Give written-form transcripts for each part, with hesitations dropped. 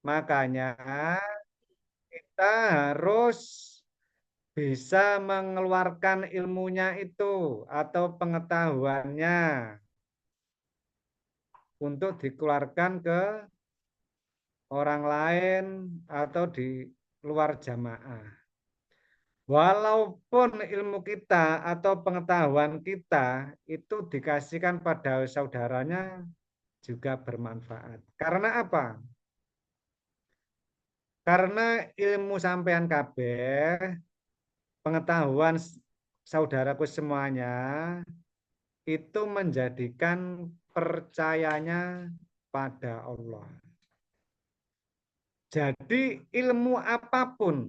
Makanya kita harus bisa mengeluarkan ilmunya itu atau pengetahuannya untuk dikeluarkan ke orang lain atau di luar jamaah. Walaupun ilmu kita atau pengetahuan kita itu dikasihkan pada saudaranya juga bermanfaat. Karena apa? Karena ilmu sampean kabeh, pengetahuan saudaraku semuanya itu menjadikan percayanya pada Allah. Jadi ilmu apapun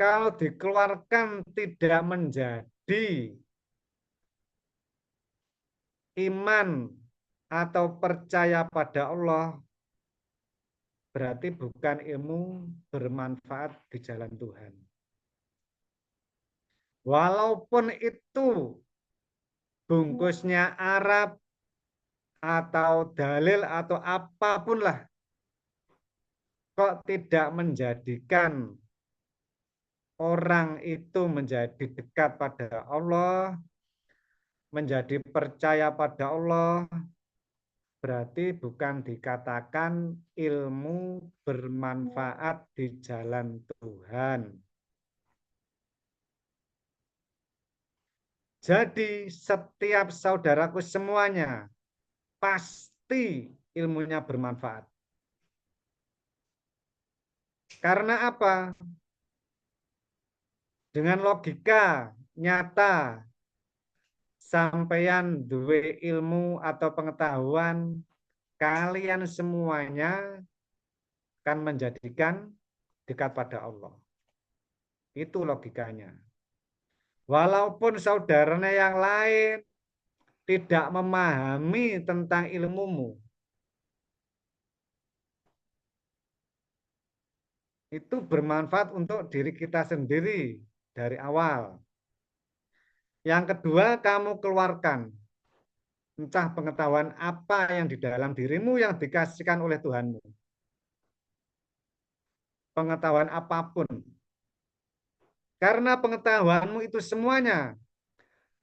kalau dikeluarkan tidak menjadi iman atau percaya pada Allah, berarti bukan ilmu bermanfaat di jalan Tuhan. Walaupun itu bungkusnya Arab atau dalil atau apapun lah, kok tidak menjadikan orang itu menjadi dekat pada Allah, menjadi percaya pada Allah, berarti bukan dikatakan ilmu bermanfaat di jalan Tuhan. Jadi setiap saudaraku semuanya pasti ilmunya bermanfaat. Karena apa? Dengan logika nyata, sampeyan duwe ilmu atau pengetahuan, kalian semuanya akan menjadikan dekat pada Allah. Itu logikanya. Walaupun saudaranya yang lain tidak memahami tentang ilmumu, itu bermanfaat untuk diri kita sendiri dari awal. Yang kedua, kamu keluarkan entah pengetahuan apa yang di dalam dirimu yang dikasihkan oleh Tuhanmu. Pengetahuan apapun. Karena pengetahuanmu itu semuanya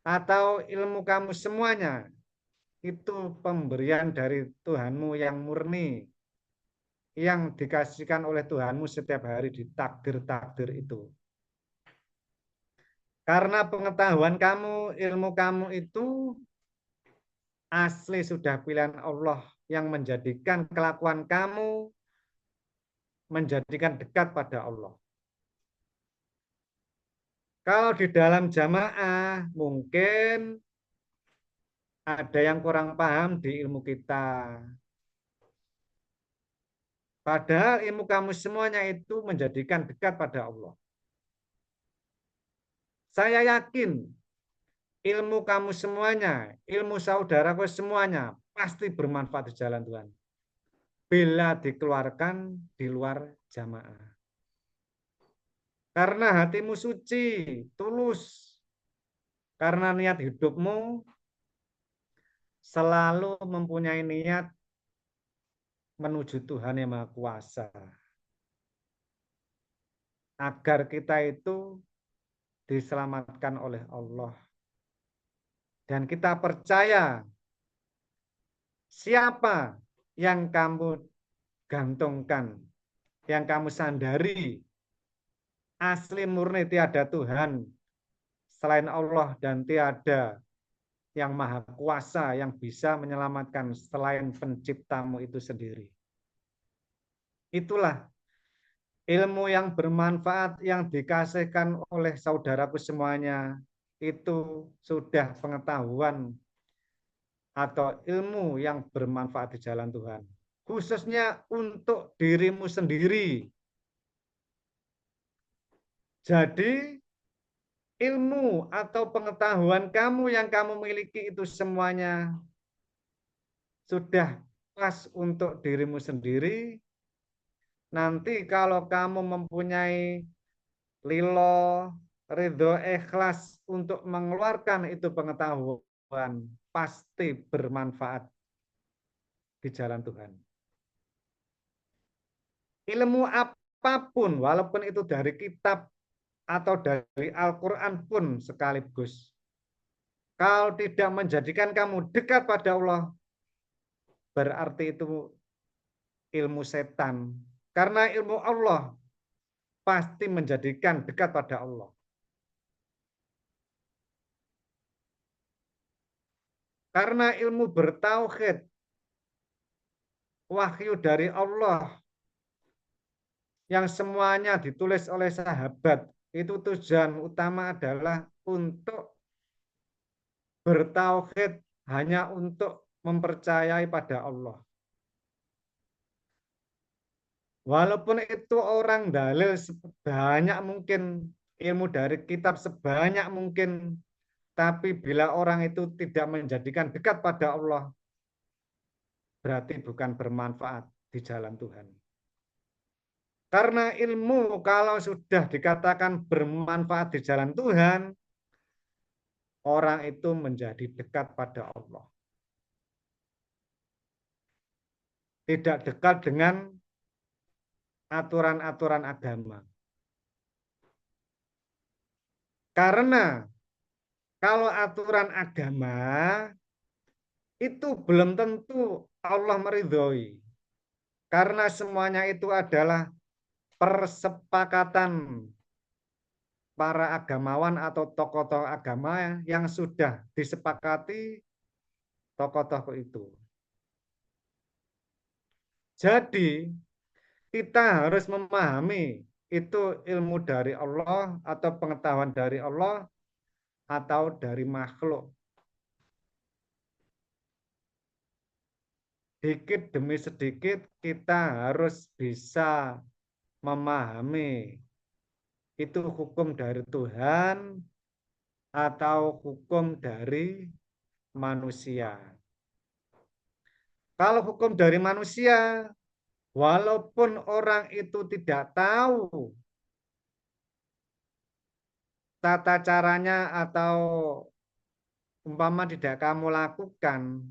atau ilmu kamu semuanya itu pemberian dari Tuhanmu yang murni, yang dikasihkan oleh Tuhanmu setiap hari di takdir-takdir itu. Karena pengetahuan kamu, ilmu kamu itu asli sudah pilihan Allah yang menjadikan kelakuan kamu menjadikan dekat pada Allah. Kalau di dalam jamaah mungkin ada yang kurang paham di ilmu kita. Padahal ilmu kamu semuanya itu menjadikan dekat pada Allah. Saya yakin ilmu kamu semuanya, ilmu saudaraku semuanya pasti bermanfaat di jalan Tuhan. Bila dikeluarkan di luar jamaah. Karena hatimu suci, tulus. Karena niat hidupmu selalu mempunyai niat menuju Tuhan yang Maha Kuasa. Agar kita itu diselamatkan oleh Allah. Dan kita percaya siapa yang kamu gantungkan, yang kamu sandari, asli murni tiada Tuhan selain Allah dan tiada yang maha kuasa yang bisa menyelamatkan selain penciptamu itu sendiri. Itulah ilmu yang bermanfaat yang dikasihkan oleh saudaraku semuanya. Itu sudah pengetahuan atau ilmu yang bermanfaat di jalan Tuhan. Khususnya untuk dirimu sendiri. Jadi ilmu atau pengetahuan kamu yang kamu miliki itu semuanya sudah pas untuk dirimu sendiri. Nanti kalau kamu mempunyai lilo, ridho, ikhlas untuk mengeluarkan itu pengetahuan, pasti bermanfaat di jalan Tuhan. Ilmu apapun, walaupun itu dari kitab atau dari Al-Quran pun sekaligus, kalau tidak menjadikan kamu dekat pada Allah, berarti itu ilmu setan. Karena ilmu Allah pasti menjadikan dekat pada Allah. Karena ilmu bertauhid, wahyu dari Allah yang semuanya ditulis oleh sahabat, itu tujuan utama adalah untuk bertauhid, hanya untuk mempercayai pada Allah. Walaupun itu orang dalil sebanyak mungkin, ilmu dari kitab sebanyak mungkin, tapi bila orang itu tidak menjadikan dekat pada Allah, berarti bukan bermanfaat di jalan Tuhan. Karena ilmu kalau sudah dikatakan bermanfaat di jalan Tuhan, orang itu menjadi dekat pada Allah. Tidak dekat dengan aturan-aturan agama. Karena kalau aturan agama itu belum tentu Allah meridhoi. Karena semuanya itu adalah persepakatan para agamawan atau tokoh-tokoh agama yang sudah disepakati tokoh-tokoh itu. Jadi kita harus memahami itu ilmu dari Allah atau pengetahuan dari Allah atau dari makhluk. Sedikit demi sedikit kita harus bisa memahami itu hukum dari Tuhan atau hukum dari manusia. Kalau hukum dari manusia, walaupun orang itu tidak tahu tata caranya atau umpama tidak kamu lakukan,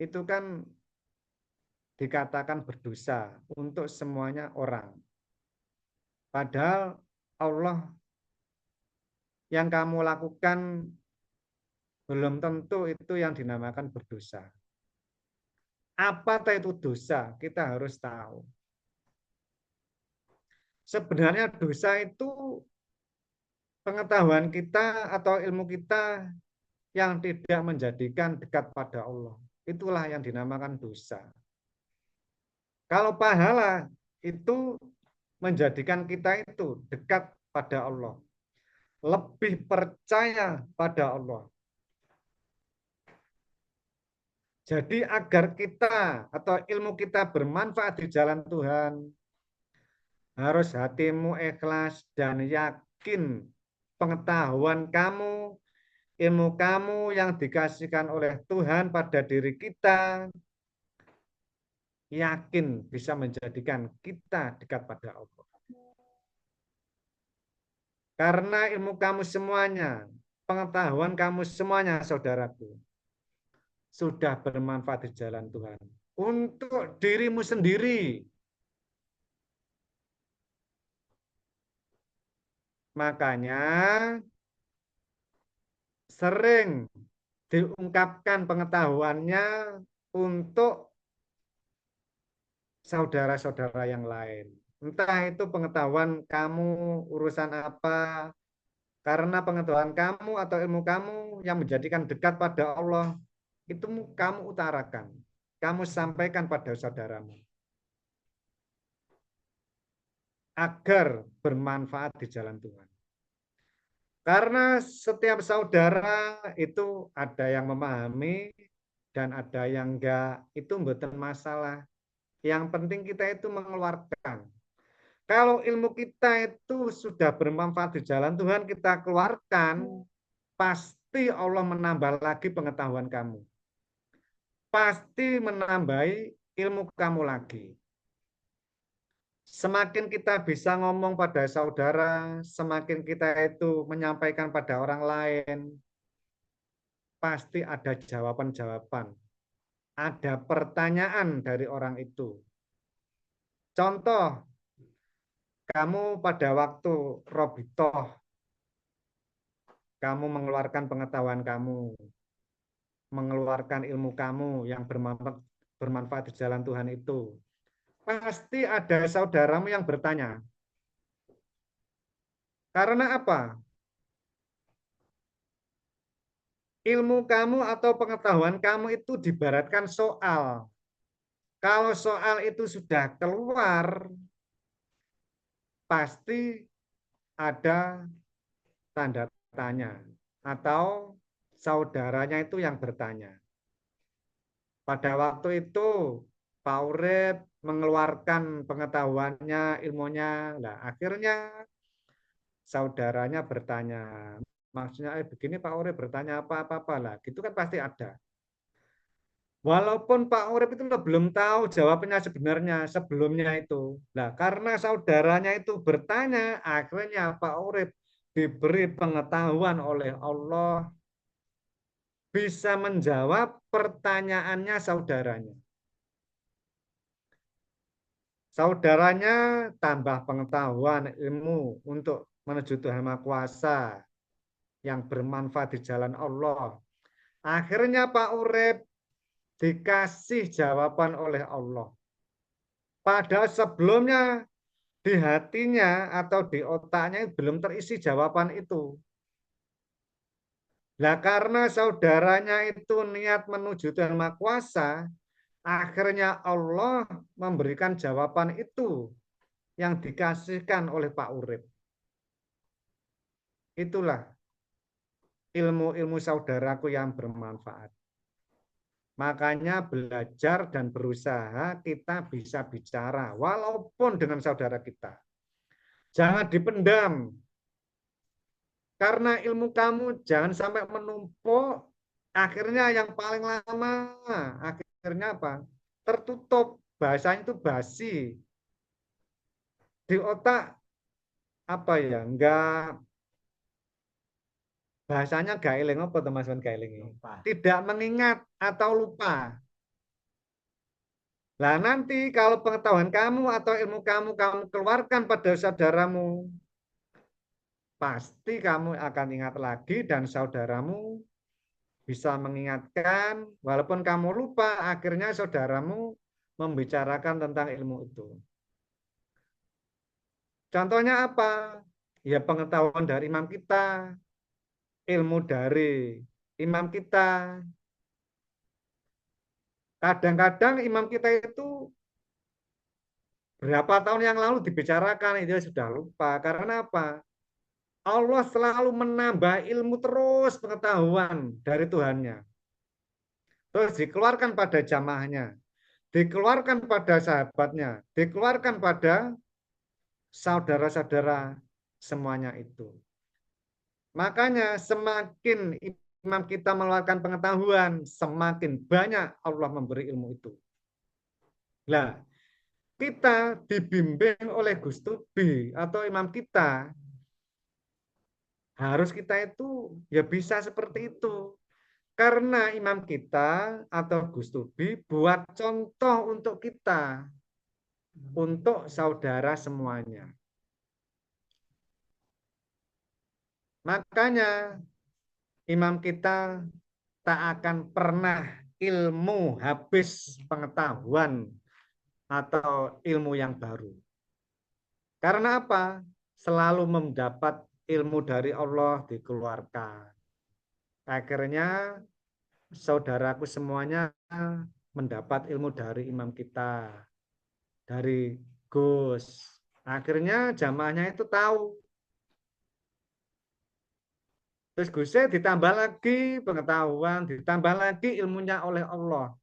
itu kan dikatakan berdosa untuk semuanya orang. Padahal Allah yang kamu lakukan belum tentu itu yang dinamakan berdosa. Apa itu dosa? Kita harus tahu. Sebenarnya dosa itu pengetahuan kita atau ilmu kita yang tidak menjadikan dekat pada Allah. Itulah yang dinamakan dosa. Kalau pahala itu menjadikan kita itu dekat pada Allah. Lebih percaya pada Allah. Jadi agar kita atau ilmu kita bermanfaat di jalan Tuhan, harus hatimu ikhlas dan yakin pengetahuan kamu, ilmu kamu yang dikasihkan oleh Tuhan pada diri kita, yakin bisa menjadikan kita dekat pada Allah. Karena ilmu kamu semuanya, pengetahuan kamu semuanya, saudaraku, sudah bermanfaat di jalan Tuhan. Untuk dirimu sendiri. Makanya sering diungkapkan pengetahuannya untuk saudara-saudara yang lain. Entah itu pengetahuan kamu urusan apa, karena pengetahuan kamu atau ilmu kamu yang menjadikan dekat pada Allah, itu kamu utarakan, kamu sampaikan pada saudaramu, agar bermanfaat di jalan Tuhan. Karena setiap saudara itu ada yang memahami dan ada yang enggak, itu bukan masalah. Yang penting kita itu mengeluarkan. Kalau ilmu kita itu sudah bermanfaat di jalan Tuhan, kita keluarkan, pasti Allah menambah lagi pengetahuan kamu. Pasti menambahi ilmu kamu lagi. Semakin kita bisa ngomong pada saudara, semakin kita itu menyampaikan pada orang lain, pasti ada jawaban-jawaban. Ada pertanyaan dari orang itu. Contoh, kamu pada waktu Robitoh, kamu mengeluarkan pengetahuan kamu, mengeluarkan ilmu kamu yang bermanfaat di jalan Tuhan itu. Pasti ada saudaramu yang bertanya. Karena apa? Ilmu kamu atau pengetahuan kamu itu dibaratkan soal. Kalau soal itu sudah keluar, pasti ada tanda tanya. Atau saudaranya itu yang bertanya. Pada waktu itu, Pak Urip mengeluarkan pengetahuannya, ilmunya. Nah, akhirnya saudaranya bertanya. Maksudnya, begini Pak Urip bertanya apa-apa lah. Gitu kan pasti ada. Walaupun Pak Urip itu belum tahu jawabannya sebenarnya sebelumnya itu. Nah, karena saudaranya itu bertanya, akhirnya Pak Urip diberi pengetahuan oleh Allah bisa menjawab pertanyaannya saudaranya. Saudaranya tambah pengetahuan ilmu untuk menuju Tuhan Maha Kuasa yang bermanfaat di jalan Allah. Akhirnya Pak Urip dikasih jawaban oleh Allah. Padahal sebelumnya di hatinya atau di otaknya belum terisi jawaban itu. Nah, karena saudaranya itu niat menuju Tuhan Maha Kuasa, akhirnya Allah memberikan jawaban itu yang dikasihkan oleh Pak Urip. Itulah ilmu-ilmu saudaraku yang bermanfaat. Makanya belajar dan berusaha kita bisa bicara walaupun dengan saudara kita. Jangan dipendam. Karena ilmu kamu jangan sampai menumpuk, akhirnya yang paling lama, akhirnya apa? Tertutup, bahasanya itu basi. Di otak apa ya? Enggak, bahasanya gak eling apa teman-teman gak eling? Tidak mengingat atau lupa. Nah, nanti kalau pengetahuan kamu atau ilmu kamu keluarkan pada saudaramu, pasti kamu akan ingat lagi dan saudaramu bisa mengingatkan, walaupun kamu lupa, akhirnya saudaramu membicarakan tentang ilmu itu. Contohnya apa? Ya pengetahuan dari imam kita, ilmu dari imam kita. Kadang-kadang imam kita itu berapa tahun yang lalu dibicarakan, itu sudah lupa. Karena apa? Allah selalu menambah ilmu terus pengetahuan dari Tuhannya. Terus dikeluarkan pada jamaahnya, dikeluarkan pada sahabatnya, dikeluarkan pada saudara-saudara semuanya itu. Makanya semakin imam kita mengeluarkan pengetahuan, semakin banyak Allah memberi ilmu itu. Nah, kita dibimbing oleh Gus Tubi atau imam kita, harus kita itu ya bisa seperti itu. Karena imam kita atau Gus Tubi buat contoh untuk kita, untuk saudara semuanya. Makanya imam kita tak akan pernah ilmu habis pengetahuan atau ilmu yang baru. Karena apa? Selalu mendapat ilmu dari Allah dikeluarkan. Akhirnya saudaraku semuanya mendapat ilmu dari imam kita, dari Gus. Akhirnya jamaahnya itu tahu. Terus Gusnya ditambah lagi pengetahuan, ditambah lagi ilmunya oleh Allah.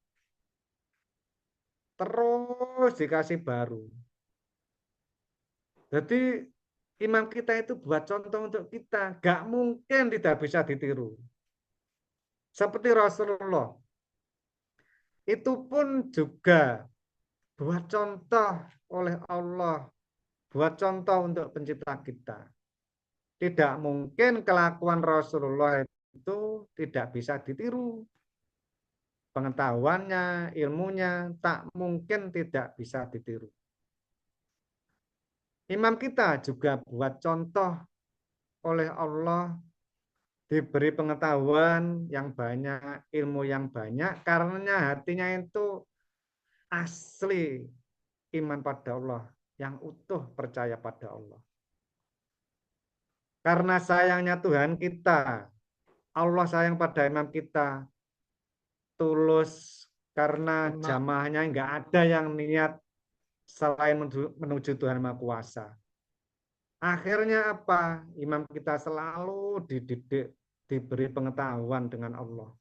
Terus dikasih baru. Jadi imam kita itu buat contoh untuk kita. Gak mungkin tidak bisa ditiru. Seperti Rasulullah. Itu pun juga buat contoh oleh Allah. Buat contoh untuk pencipta kita. Tidak mungkin kelakuan Rasulullah itu tidak bisa ditiru. Pengetahuannya, ilmunya tak mungkin tidak bisa ditiru. Imam kita juga buat contoh oleh Allah, diberi pengetahuan yang banyak, ilmu yang banyak, karena hatinya itu asli iman pada Allah, yang utuh percaya pada Allah. Karena sayangnya Tuhan kita, Allah sayang pada imam kita, tulus, karena jamaahnya nggak ada yang niat selain menuju Tuhan Maha Kuasa. Akhirnya apa? Imam kita selalu dididik, diberi pengetahuan dengan Allah.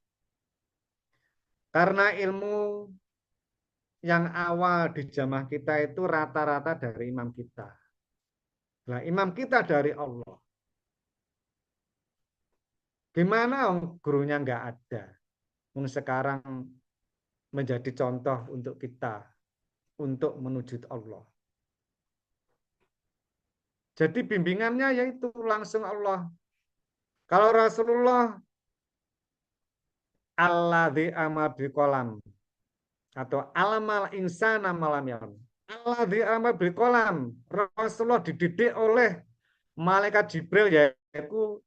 Karena ilmu yang awal di jamaah kita itu rata-rata dari imam kita. Nah, imam kita dari Allah. Gimana gurunya nggak ada? Sekarang menjadi contoh untuk kita untuk menuju Allah. Jadi bimbingannya yaitu langsung Allah. Kalau Rasulullah alladzi amar biqolam atau alamal insana malam yalam. Alladzi amar biqolam. Rasulullah dididik oleh malaikat Jibril, yaitu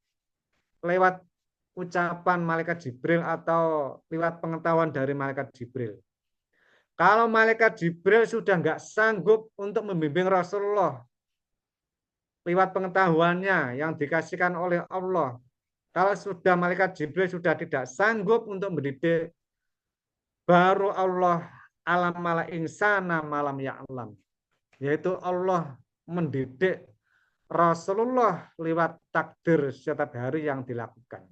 lewat ucapan malaikat Jibril atau lewat pengetahuan dari malaikat Jibril. Kalau malaikat Jibril sudah nggak sanggup untuk membimbing Rasulullah lewat pengetahuannya yang dikasihkan oleh Allah, kalau sudah malaikat Jibril sudah tidak sanggup untuk mendidik, baru Allah alam mala insana malam ya'lam, yaitu Allah mendidik Rasulullah lewat takdir setiap hari yang dilakukan.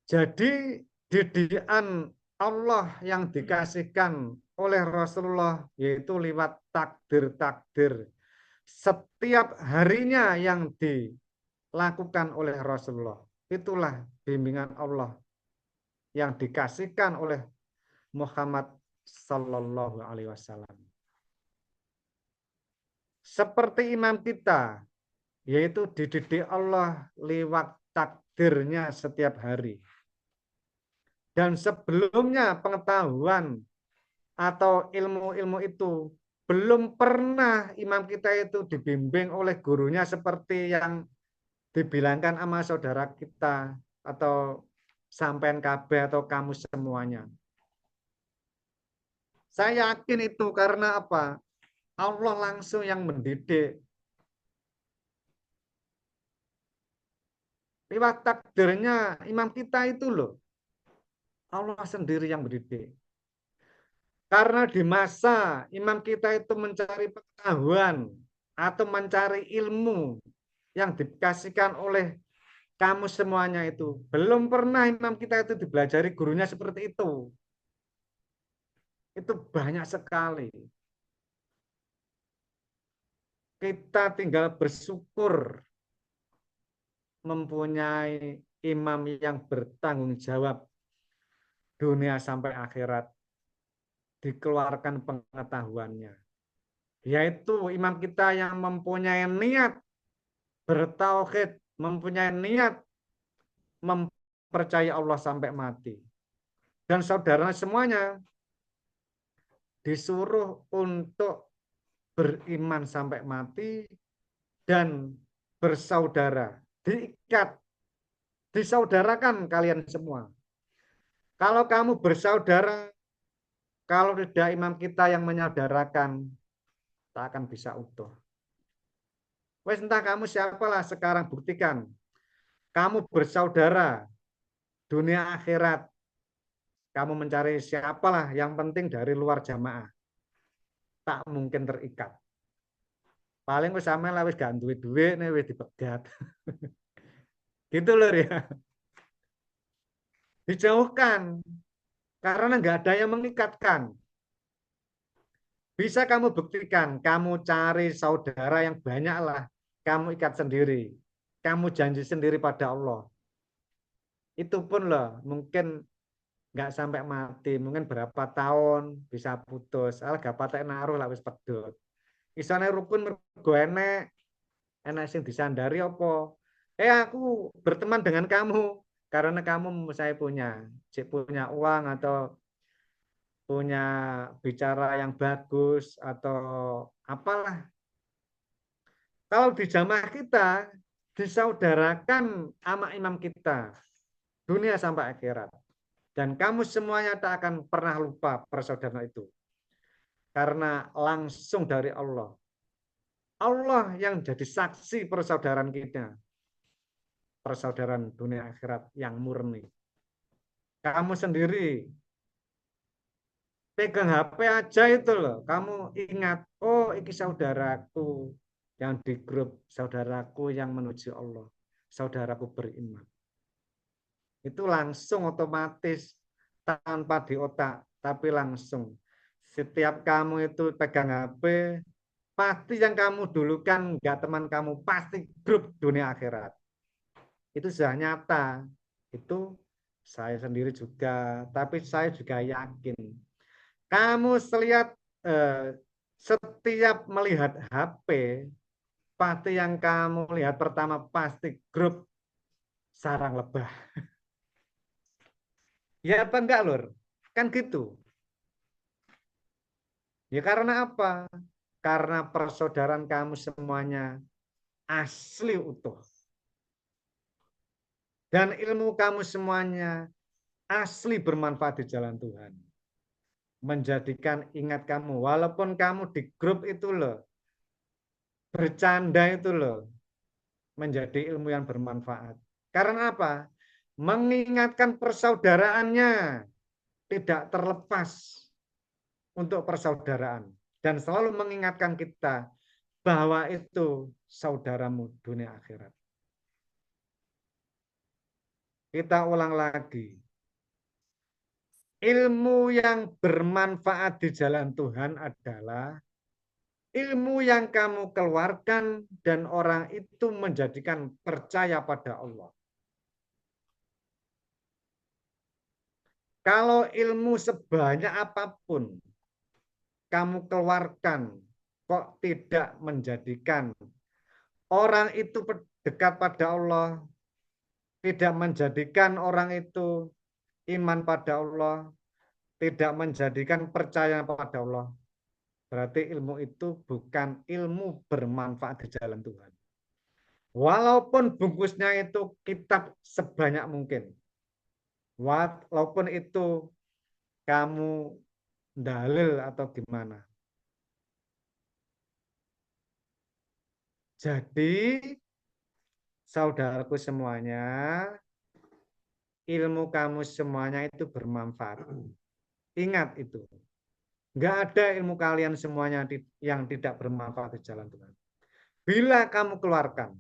Jadi didikan Allah yang dikasihkan oleh Rasulullah yaitu lewat takdir-takdir setiap harinya yang dilakukan oleh Rasulullah. Itulah bimbingan Allah yang dikasihkan oleh Muhammad Sallallahu Alaihi Wasallam. Seperti imam kita, yaitu dididik Allah lewat takdirnya setiap hari. Dan sebelumnya pengetahuan atau ilmu-ilmu itu belum pernah imam kita itu dibimbing oleh gurunya seperti yang dibilangkan sama saudara kita atau sampean KB atau kamu semuanya. Saya yakin itu karena apa? Allah langsung yang mendidik. Lewat takdirnya imam kita itu loh. Allah sendiri yang mendidik. Karena di masa imam kita itu mencari pengetahuan atau mencari ilmu yang dikasihkan oleh kamu semuanya itu. Belum pernah imam kita itu dipelajari gurunya seperti itu. Itu banyak sekali. Kita tinggal bersyukur mempunyai imam yang bertanggung jawab dunia sampai akhirat, dikeluarkan pengetahuannya. Yaitu imam kita yang mempunyai niat bertauhid, mempunyai niat mempercayai Allah sampai mati. Dan saudara semuanya disuruh untuk beriman sampai mati dan bersaudara, diikat, disaudarakan kalian semua. Kalau kamu bersaudara, kalau tidak imam kita yang menyaudarakan, tak akan bisa utuh. Wes entah kamu siapalah sekarang buktikan. Kamu bersaudara dunia akhirat. Kamu mencari siapalah yang penting dari luar jamaah. Tak mungkin terikat. Paling wis sampe lah wis gak duwe-duwe nih wis dipegat. Gitu loh ya. Dijauhkan karena nggak ada yang mengikatkan. Bisa kamu buktikan, kamu cari saudara yang banyak lah, kamu ikat sendiri, kamu janji sendiri pada Allah. Itu pun loh, mungkin nggak sampai mati, mungkin berapa tahun bisa putus. Alah gak patek naruh lah wis pedot. Isane rukun mergo enek sing disandari apa? Aku berteman dengan kamu karena kamu saya punya uang atau punya bicara yang bagus atau apalah. Kalau di jamaah kita disaudarakan sama imam kita dunia sampai akhirat. Dan kamu semuanya tak akan pernah lupa persaudaraan itu. Karena langsung dari Allah. Allah yang jadi saksi persaudaraan kita. Persaudaraan dunia akhirat yang murni. Kamu sendiri pegang HP aja itu loh. Kamu ingat, oh ini saudaraku yang di grup, saudaraku yang menuju Allah, saudaraku beriman. Itu langsung otomatis tanpa di otak, tapi langsung. Setiap kamu itu pegang HP, pasti yang kamu dulu kan enggak teman kamu, pasti grup dunia akhirat. Itu sudah nyata. Itu saya sendiri juga, tapi saya juga yakin kamu selihat setiap melihat HP, pasti yang kamu lihat pertama pasti grup sarang lebah. Ya apa enggak, Lur? Kan gitu. Ya karena apa? Karena persaudaraan kamu semuanya asli utuh. Dan ilmu kamu semuanya asli bermanfaat di jalan Tuhan. Menjadikan ingat kamu, walaupun kamu di grup itu loh, bercanda itu loh, menjadi ilmu yang bermanfaat. Karena apa? Mengingatkan persaudaraannya tidak terlepas untuk persaudaraan. Dan selalu mengingatkan kita bahwa itu saudaramu dunia akhirat. Kita ulang lagi. Ilmu yang bermanfaat di jalan Tuhan adalah ilmu yang kamu keluarkan dan orang itu menjadikan percaya pada Allah. Kalau ilmu sebanyak apapun kamu keluarkan, kok tidak menjadikan orang itu dekat pada Allah, tidak menjadikan orang itu iman pada Allah, tidak menjadikan percaya pada Allah. Berarti ilmu itu bukan ilmu bermanfaat di jalan Tuhan. Walaupun bungkusnya itu kitab sebanyak mungkin. Walaupun itu kamu dalil atau gimana. Jadi, saudaraku semuanya, ilmu kamu semuanya itu bermanfaat. Ingat itu. Enggak ada ilmu kalian semuanya yang tidak bermanfaat di jalan Tuhan. Bila kamu keluarkan.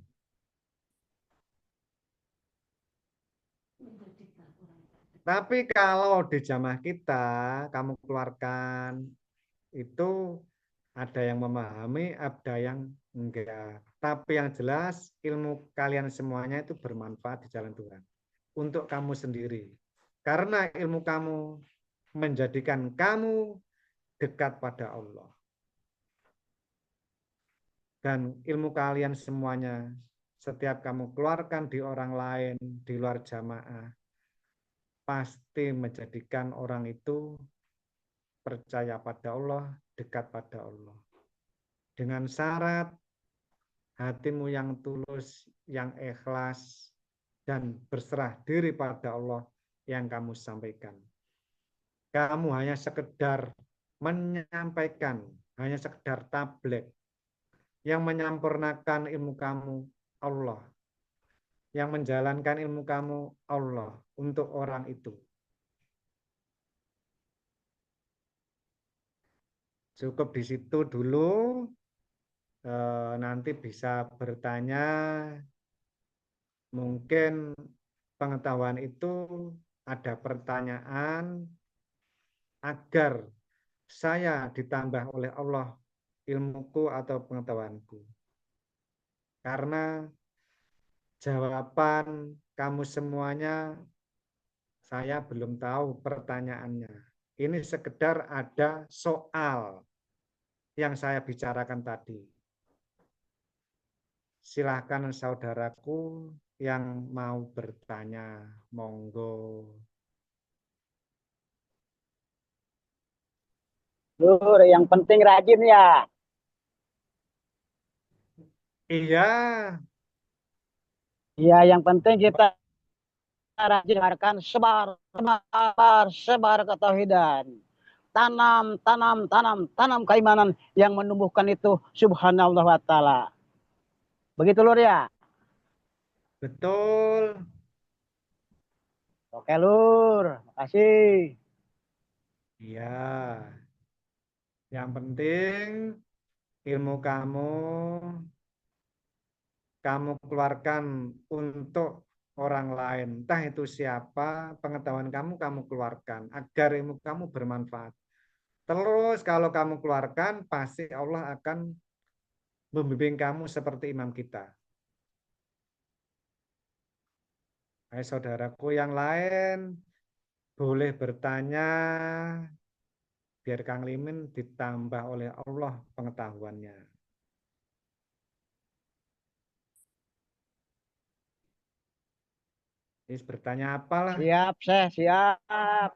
Tapi kalau di jamaah kita, kamu keluarkan, itu ada yang memahami, ada yang enggak. Tapi yang jelas, ilmu kalian semuanya itu bermanfaat di jalan Tuhan. Untuk kamu sendiri. Karena ilmu kamu menjadikan kamu dekat pada Allah. Dan ilmu kalian semuanya, setiap kamu keluarkan di orang lain, di luar jamaah, pasti menjadikan orang itu percaya pada Allah, dekat pada Allah. Dengan syarat hatimu yang tulus, yang ikhlas, dan berserah diri pada Allah yang kamu sampaikan. Kamu hanya sekedar menyampaikan, hanya sekedar tablet yang menyempurnakan ilmu kamu Allah, yang menjalankan ilmu kamu Allah untuk orang itu. Cukup di situ dulu, nanti bisa bertanya, mungkin pengetahuan itu ada pertanyaan agar saya ditambah oleh Allah ilmuku atau pengetahuanku. Karena jawaban kamu semuanya saya belum tahu pertanyaannya. Ini sekedar ada soal yang saya bicarakan tadi. Silahkan saudaraku yang mau bertanya, monggo. Lur, yang penting rajin ya. Iya, Ya, yang penting kita rajin dengarkan sebar, sebar, sebar ketauhidan. Tanam, tanam, tanam, tanam keimanan yang menumbuhkan itu subhanallah wa ta'ala. Begitu Lur ya? betul. Oke Lur, makasih. Iya, yang penting ilmu kamu keluarkan untuk orang lain. Entah itu siapa, pengetahuan kamu keluarkan agar ilmu kamu bermanfaat. Terus kalau kamu keluarkan, pasti Allah akan membimbing kamu seperti imam kita. Hai saudaraku yang lain, boleh bertanya, biar Kang Limin ditambah oleh Allah pengetahuannya. Ini bertanya apalah? Siap, saya siap.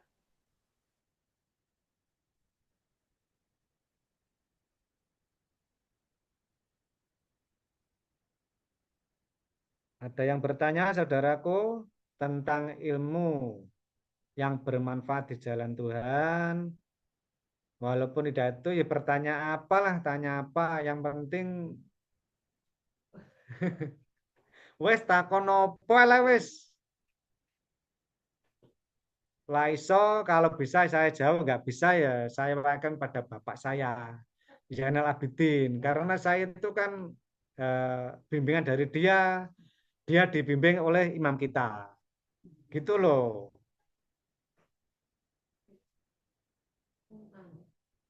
Ada yang bertanya, saudaraku, tentang ilmu yang bermanfaat di jalan Tuhan. Walaupun tidak itu, ya bertanya apalah, tanya apa. Yang penting, wes takon opo lah wes. Laiso, kalau bisa saya jawab, nggak bisa ya saya akan pada bapak saya, Zainal Abidin. Karena saya itu kan bimbingan dari dia, dia dibimbing oleh imam kita. Gitu loh.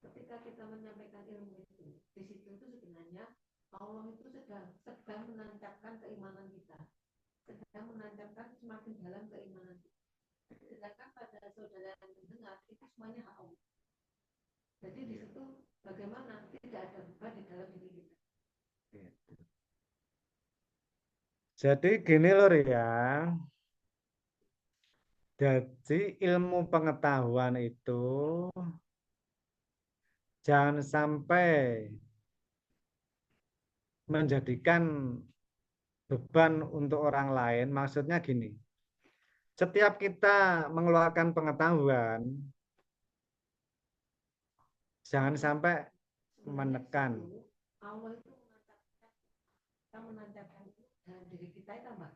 Ketika kita menyampaikan ilmu itu, di situ itu sebenarnya Allah itu sedang menancapkan keimanan kita, sedang menancapkan semakin dalam keimanan kita. Sedangkan pada saudara yang mendengar itu semuanya hak Allah. Jadi di situ bagaimana tidak ada beban di dalam diri kita. Jadi gini loh ya. Jadi ilmu pengetahuan itu jangan sampai menjadikan beban untuk orang lain. Maksudnya gini, setiap kita mengeluarkan pengetahuan, jangan sampai Sebenarnya di menekan. situ Allah itu menancapkan itu dalam diri kita itu mbak.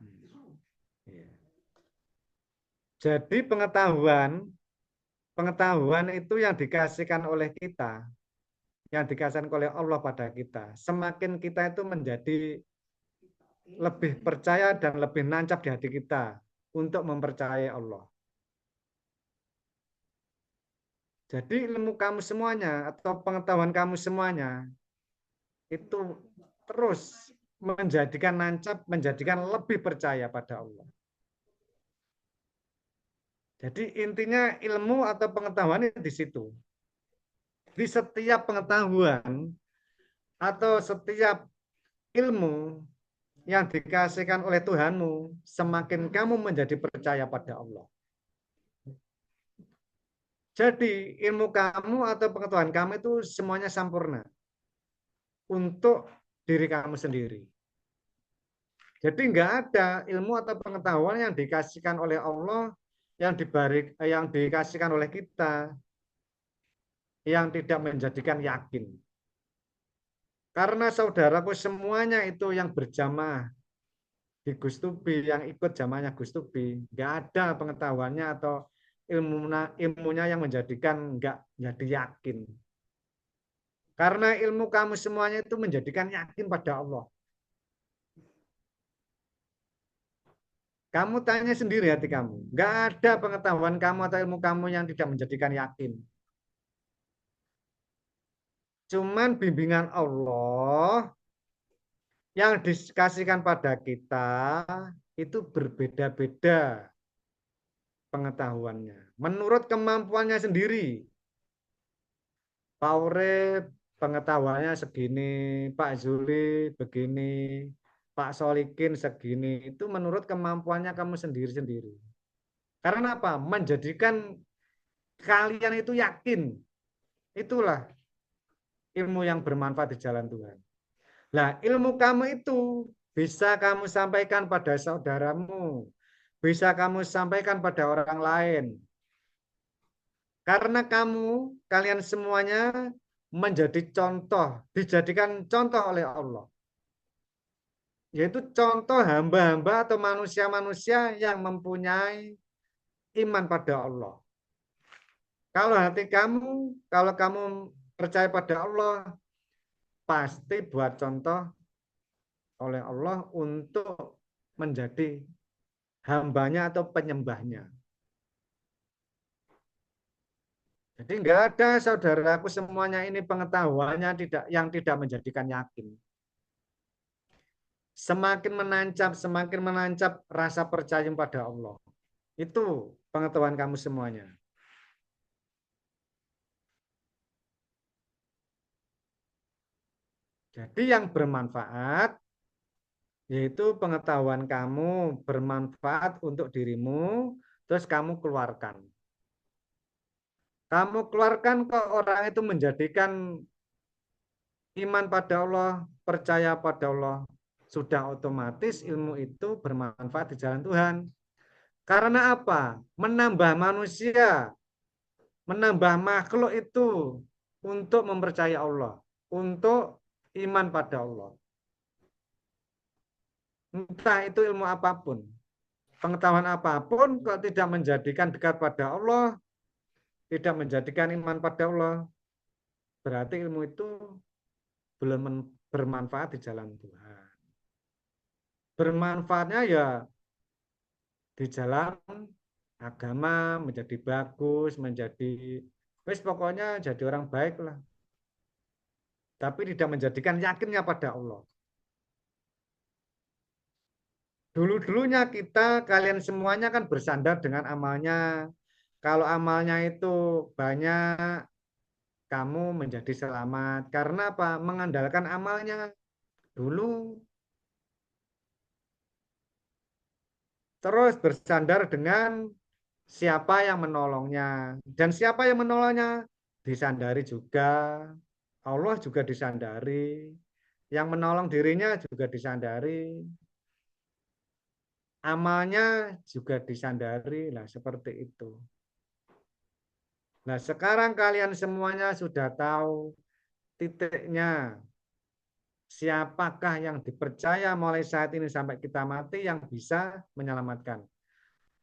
Iya. Jadi pengetahuan itu yang dikasihkan oleh kita, yang dikasihkan oleh Allah pada kita. Semakin kita itu menjadi lebih percaya dan lebih nancap di hati kita untuk mempercayai Allah. Jadi ilmu kamu semuanya atau pengetahuan kamu semuanya itu terus menjadikan nancap, menjadikan lebih percaya pada Allah. Jadi intinya ilmu atau pengetahuan di situ. Di setiap pengetahuan atau setiap ilmu yang dikasihkan oleh Tuhanmu, semakin kamu menjadi percaya pada Allah. Jadi ilmu kamu atau pengetahuan kamu itu semuanya sempurna untuk diri kamu sendiri. Jadi nggak ada ilmu atau pengetahuan yang dikasihkan oleh Allah, yang dikasihkan oleh kita, yang tidak menjadikan yakin. Karena saudaraku semuanya itu yang berjamaah di Gustubi, yang ikut jamaahnya Gustubi, nggak ada pengetahuannya atau ilmunya yang menjadikan nggak jadi yakin. Karena ilmu kamu semuanya itu menjadikan yakin pada Allah. Kamu tanya sendiri hati kamu. Nggak ada pengetahuan kamu atau ilmu kamu yang tidak menjadikan yakin. Cuman bimbingan Allah yang dikasihkan pada kita itu berbeda-beda pengetahuannya. Menurut kemampuannya sendiri. Pak Urip pengetahuannya segini, Pak Zuli begini, Pak Solikin segini. Itu menurut kemampuannya kamu sendiri-sendiri. Karena apa? Menjadikan kalian itu yakin. Itulah ilmu yang bermanfaat di jalan Tuhan. Nah, ilmu kamu itu bisa kamu sampaikan pada saudaramu, bisa kamu sampaikan pada orang lain. Karena kalian semuanya menjadi contoh, dijadikan contoh oleh Allah. Yaitu contoh hamba-hamba atau manusia-manusia yang mempunyai iman pada Allah. Kalau kamu percaya pada Allah, pasti buat contoh oleh Allah untuk menjadi hambanya atau penyembahnya. Jadi enggak ada saudaraku semuanya ini pengetahuannya yang tidak menjadikan yakin. Semakin menancap rasa percaya pada Allah. Itu pengetahuan kamu semuanya. Jadi yang bermanfaat yaitu pengetahuan kamu bermanfaat untuk dirimu, terus kamu keluarkan. Kamu keluarkan ke orang itu menjadikan iman pada Allah, percaya pada Allah, sudah otomatis ilmu itu bermanfaat di jalan Tuhan. Karena apa? Menambah manusia, menambah makhluk itu untuk mempercayai Allah, untuk iman pada Allah. Entah itu ilmu apapun, pengetahuan apapun, kalau tidak menjadikan dekat pada Allah, tidak menjadikan iman pada Allah, berarti ilmu itu belum bermanfaat di jalan Tuhan. Bermanfaatnya ya di jalan agama, menjadi bagus, menjadi pokoknya jadi orang baik lah. Tapi tidak menjadikan yakinnya pada Allah. Dulu-dulunya kalian semuanya kan bersandar dengan amalnya. Kalau amalnya itu banyak, kamu menjadi selamat. Karena apa? Mengandalkan amalnya dulu. Terus bersandar dengan siapa yang menolongnya. Dan siapa yang menolongnya? Disandari juga. Allah juga disandari. Yang menolong dirinya juga disandari. Amalnya juga disandari. Nah, seperti itu. Nah, sekarang kalian semuanya sudah tahu titiknya. Siapakah yang dipercaya mulai saat ini sampai kita mati yang bisa menyelamatkan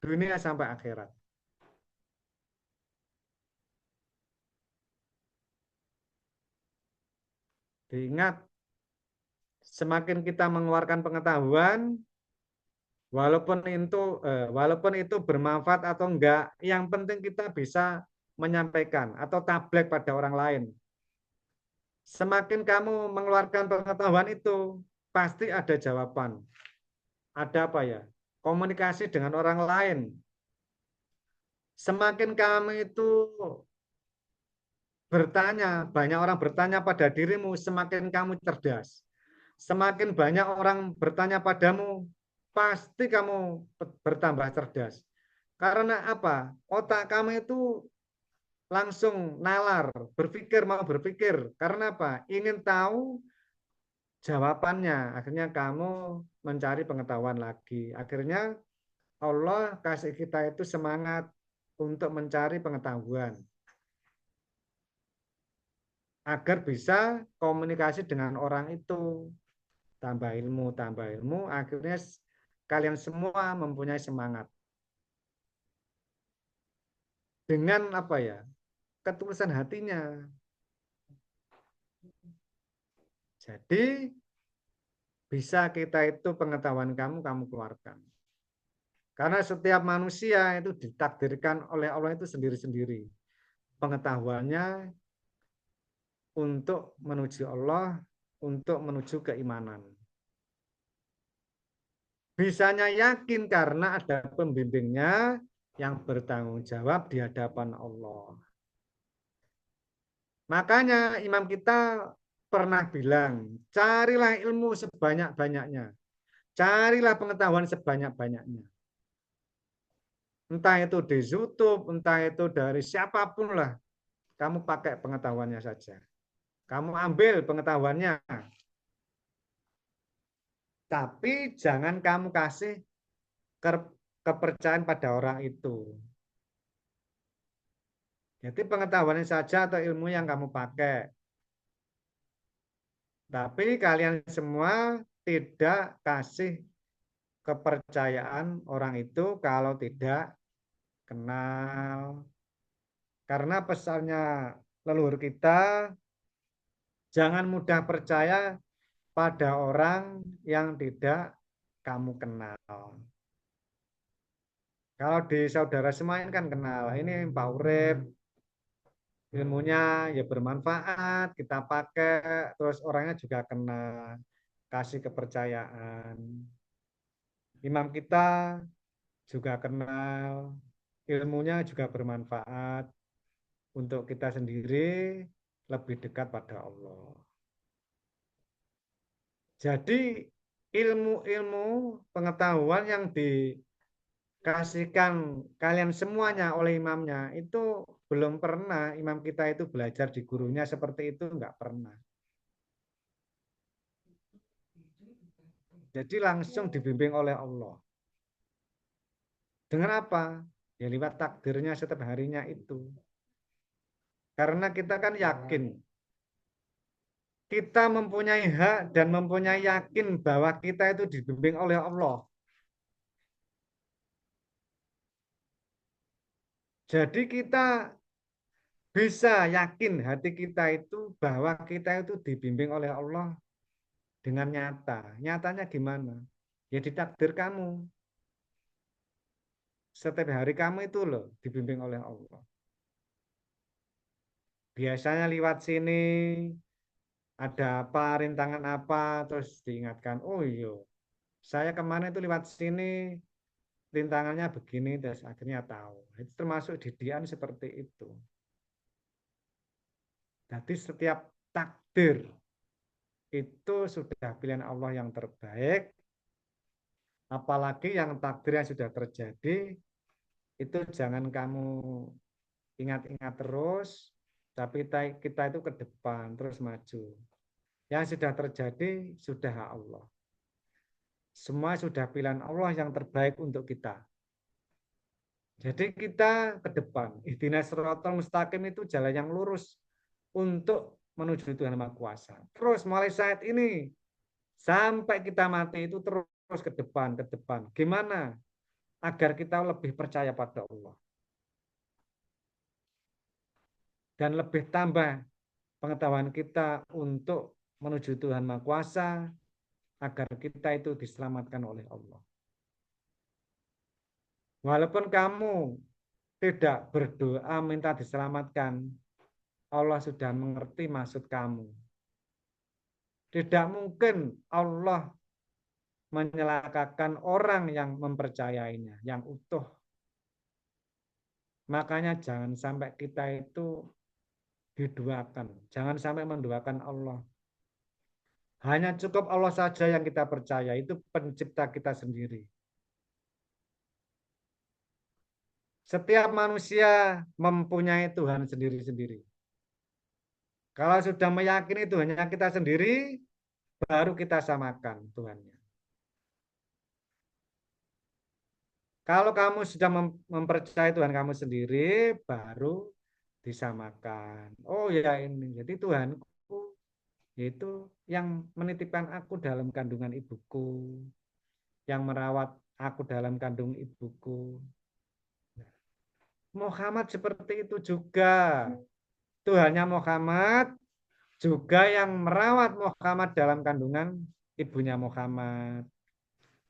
dunia sampai akhirat. Diingat, semakin kita mengeluarkan pengetahuan, walaupun itu bermanfaat atau enggak, yang penting kita bisa menyampaikan atau tablek pada orang lain. Semakin kamu mengeluarkan pengetahuan itu, pasti ada jawaban. Ada apa ya? Komunikasi dengan orang lain. Semakin kamu itu bertanya, banyak orang bertanya pada dirimu, semakin kamu cerdas. Semakin banyak orang bertanya padamu, pasti kamu bertambah cerdas. Karena apa? Otak kamu itu langsung nalar, mau berpikir. Karena apa? Ingin tahu jawabannya. Akhirnya kamu mencari pengetahuan lagi. Akhirnya Allah kasih kita itu semangat untuk mencari pengetahuan. Agar bisa komunikasi dengan orang itu. Tambah ilmu, akhirnya kalian semua mempunyai semangat. Dengan apa ya? Ketulusan hatinya. Jadi bisa kita itu pengetahuan kamu keluarkan. Karena setiap manusia itu ditakdirkan oleh Allah itu sendiri-sendiri. Pengetahuannya untuk menuju Allah, untuk menuju keimanan. Bisanya yakin karena ada pembimbingnya yang bertanggung jawab di hadapan Allah. Makanya imam kita pernah bilang, carilah ilmu sebanyak-banyaknya. Carilah pengetahuan sebanyak-banyaknya. Entah itu di YouTube, entah itu dari siapapun lah. Kamu pakai pengetahuannya saja. Kamu ambil pengetahuannya. Tapi jangan kamu kasih kepercayaan pada orang itu. Jadi pengetahuan saja atau ilmu yang kamu pakai. Tapi kalian semua tidak kasih kepercayaan orang itu kalau tidak kenal. Karena pesannya leluhur kita, jangan mudah percaya pada orang yang tidak kamu kenal. Kalau di saudara semua ini kan kenal, ini Pak Urip, ilmunya ya bermanfaat, kita pakai, terus orangnya juga kenal, kasih kepercayaan. Imam kita juga kenal, ilmunya juga bermanfaat untuk kita sendiri lebih dekat pada Allah. Jadi ilmu-ilmu pengetahuan yang dikasihkan kalian semuanya oleh imamnya itu belum pernah imam kita itu belajar di gurunya seperti itu, enggak pernah. Jadi langsung dibimbing oleh Allah. Dengan apa? Ya lewat takdirnya setiap harinya itu. Karena kita kan yakin kita mempunyai hak dan mempunyai yakin bahwa kita itu dibimbing oleh Allah. Jadi kita bisa yakin hati kita itu bahwa kita itu dibimbing oleh Allah dengan nyata. Nyatanya gimana? Ya di takdir kamu. Setiap hari kamu itu loh dibimbing oleh Allah. Biasanya lewat sini ada apa, rintangan apa, terus diingatkan, oh iya, saya kemana itu lewat sini, rintangannya begini, terus akhirnya tahu. Itu termasuk didikan seperti itu. Jadi setiap takdir itu sudah pilihan Allah yang terbaik, apalagi yang takdir yang sudah terjadi, itu jangan kamu ingat-ingat terus, tapi kita itu ke depan, terus maju. Yang sudah terjadi, sudah Allah. Semua sudah pilihan Allah yang terbaik untuk kita. Jadi kita ke depan. Ihdinas siratal mustaqim itu jalan yang lurus untuk menuju Tuhan Maha Kuasa. Terus mulai saat ini sampai kita mati itu terus ke depan, ke depan. Gimana agar kita lebih percaya pada Allah dan lebih tambah pengetahuan kita untuk menuju Tuhan Maha Kuasa agar kita itu diselamatkan oleh Allah. Walaupun kamu tidak berdoa minta diselamatkan, Allah sudah mengerti maksud kamu. Tidak mungkin Allah menyelakakan orang yang mempercayainya, yang utuh. Makanya jangan sampai kita itu diduakan. Jangan sampai menduakan Allah. Hanya cukup Allah saja yang kita percaya, itu pencipta kita sendiri. Setiap manusia mempunyai Tuhan sendiri-sendiri. Kalau sudah meyakini Tuhannya kita sendiri, baru kita samakan Tuhannya. Kalau kamu sudah mempercayai Tuhan kamu sendiri, baru disamakan. Oh ya ini, jadi Tuhanku yaitu yang menitipkan aku dalam kandungan ibuku, yang merawat aku dalam kandung ibuku. Muhammad seperti itu juga. Tuhannya Muhammad juga yang merawat Muhammad dalam kandungan ibunya Muhammad.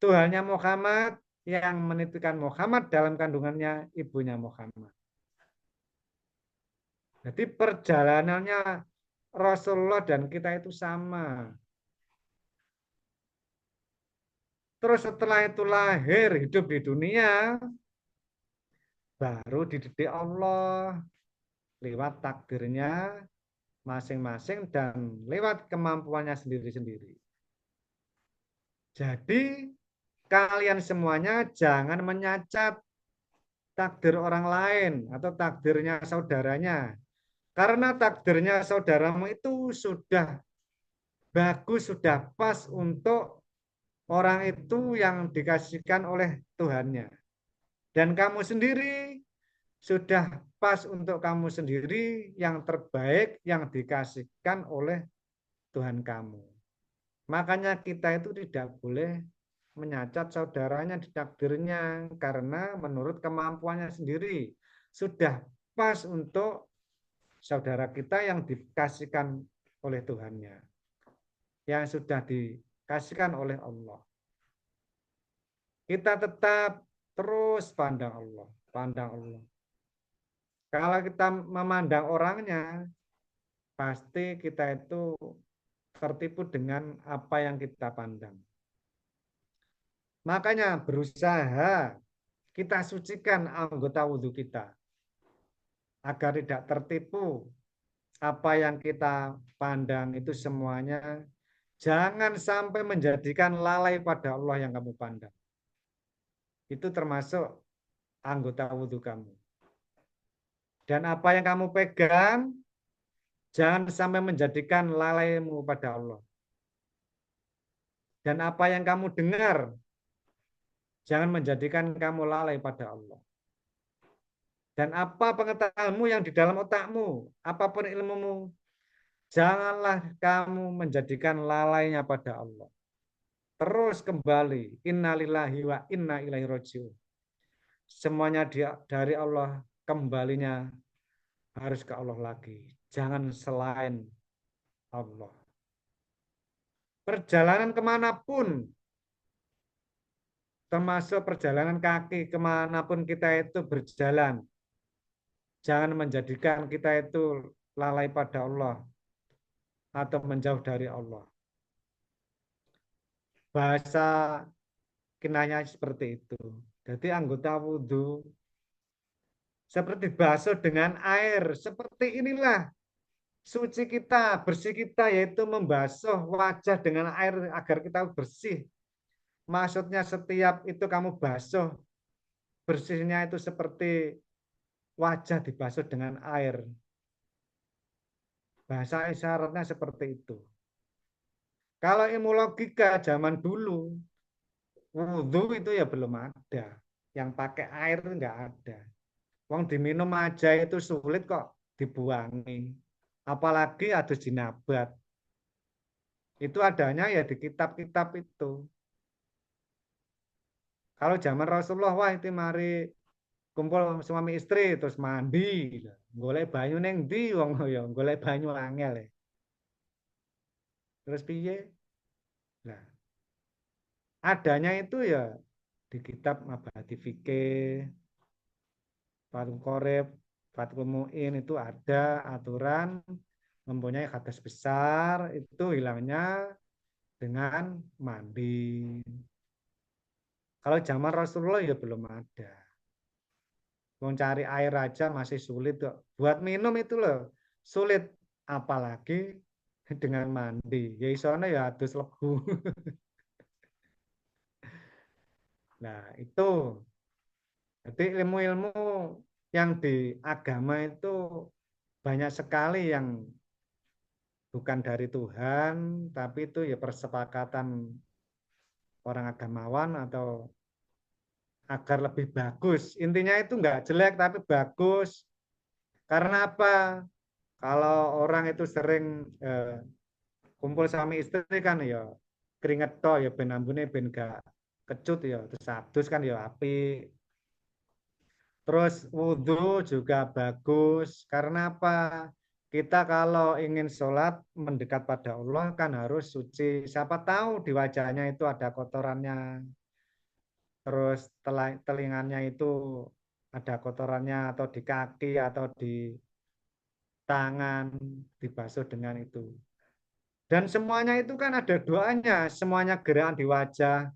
Tuhannya Muhammad yang menitipkan Muhammad dalam kandungannya ibunya Muhammad. Jadi perjalanannya Rasulullah dan kita itu sama. Terus setelah itu lahir, hidup di dunia, baru dididik Allah lewat takdirnya masing-masing dan lewat kemampuannya sendiri-sendiri. Jadi kalian semuanya jangan menyacat takdir orang lain atau takdirnya saudaranya. Karena takdirnya saudaramu itu sudah bagus, sudah pas untuk orang itu yang dikasihkan oleh Tuhannya. Dan kamu sendiri sudah pas untuk kamu sendiri yang terbaik yang dikasihkan oleh Tuhan kamu. Makanya kita itu tidak boleh menyacat saudaranya di takdirnya karena menurut kemampuannya sendiri sudah pas untuk saudara kita yang dikasihkan oleh Tuhannya, yang sudah dikasihkan oleh Allah. Kita tetap terus pandang Allah, pandang Allah. Kalau kita memandang orangnya, pasti kita itu tertipu dengan apa yang kita pandang. Makanya berusaha kita sucikan anggota wudhu kita agar tidak tertipu. Apa yang kita pandang itu semuanya jangan sampai menjadikan lalai pada Allah yang kamu pandang. Itu termasuk anggota wudhu kamu. Dan apa yang kamu pegang jangan sampai menjadikan lalaimu pada Allah. Dan apa yang kamu dengar jangan menjadikan kamu lalai pada Allah. Dan apa pengetahuanmu yang di dalam otakmu, apapun ilmumu, janganlah kamu menjadikan lalainya pada Allah. Terus kembali, innalillahi wa inna ilaihi raji'un. Semuanya dari Allah, kembalinya harus ke Allah lagi. Jangan selain Allah. Perjalanan kemanapun, termasuk perjalanan kaki, kemanapun kita itu berjalan, jangan menjadikan kita itu lalai pada Allah atau menjauh dari Allah. Bahasa kinayah seperti itu. Jadi anggota wudhu seperti basuh dengan air. Seperti inilah suci kita, bersih kita, yaitu membasuh wajah dengan air agar kita bersih. Maksudnya setiap itu kamu basuh, bersihnya itu seperti wajah dibasuh dengan air. Bahasa isyaratnya seperti itu. Kalau ilmu logika zaman dulu, wudhu itu ya belum ada. Yang pakai air itu nggak ada. Wong diminum aja itu sulit kok dibuangi. Apalagi ada jinabat. Itu adanya ya di kitab-kitab itu. Kalau zaman Rasulullah, wah itu mari kumpul suami istri terus mandi. Golek banyu neng ndi wong ya, golek banyu angel ya. Terus piye? Nah, adanya itu ya di kitab Mabahati Fikih, Fathul Qorib, Fathul Mu'in itu ada aturan mempunyai hadas besar itu hilangnya dengan mandi. Kalau zaman Rasulullah ya belum ada. Mau cari air aja masih sulit kok. Buat minum itu loh sulit, apalagi dengan mandi. Ya isone ya adus lebu. Nah, itu. Jadi ilmu-ilmu yang di agama itu banyak sekali yang bukan dari Tuhan, tapi itu ya persepakatan orang agamawan atau agar lebih bagus. Intinya itu enggak jelek tapi bagus. Karena apa? Kalau orang itu sering kumpul sama istri kan ya keringet toh ya ben ambune ben gak kecut ya terus adus kan ya api. Terus wudhu juga bagus. Karena apa? Kita kalau ingin sholat mendekat pada Allah kan harus suci. Siapa tahu di wajahnya itu ada kotorannya. Terus telinganya itu ada kotorannya atau di kaki atau di tangan dibasuh dengan itu. Dan semuanya itu kan ada doanya. Semuanya gerakan di wajah.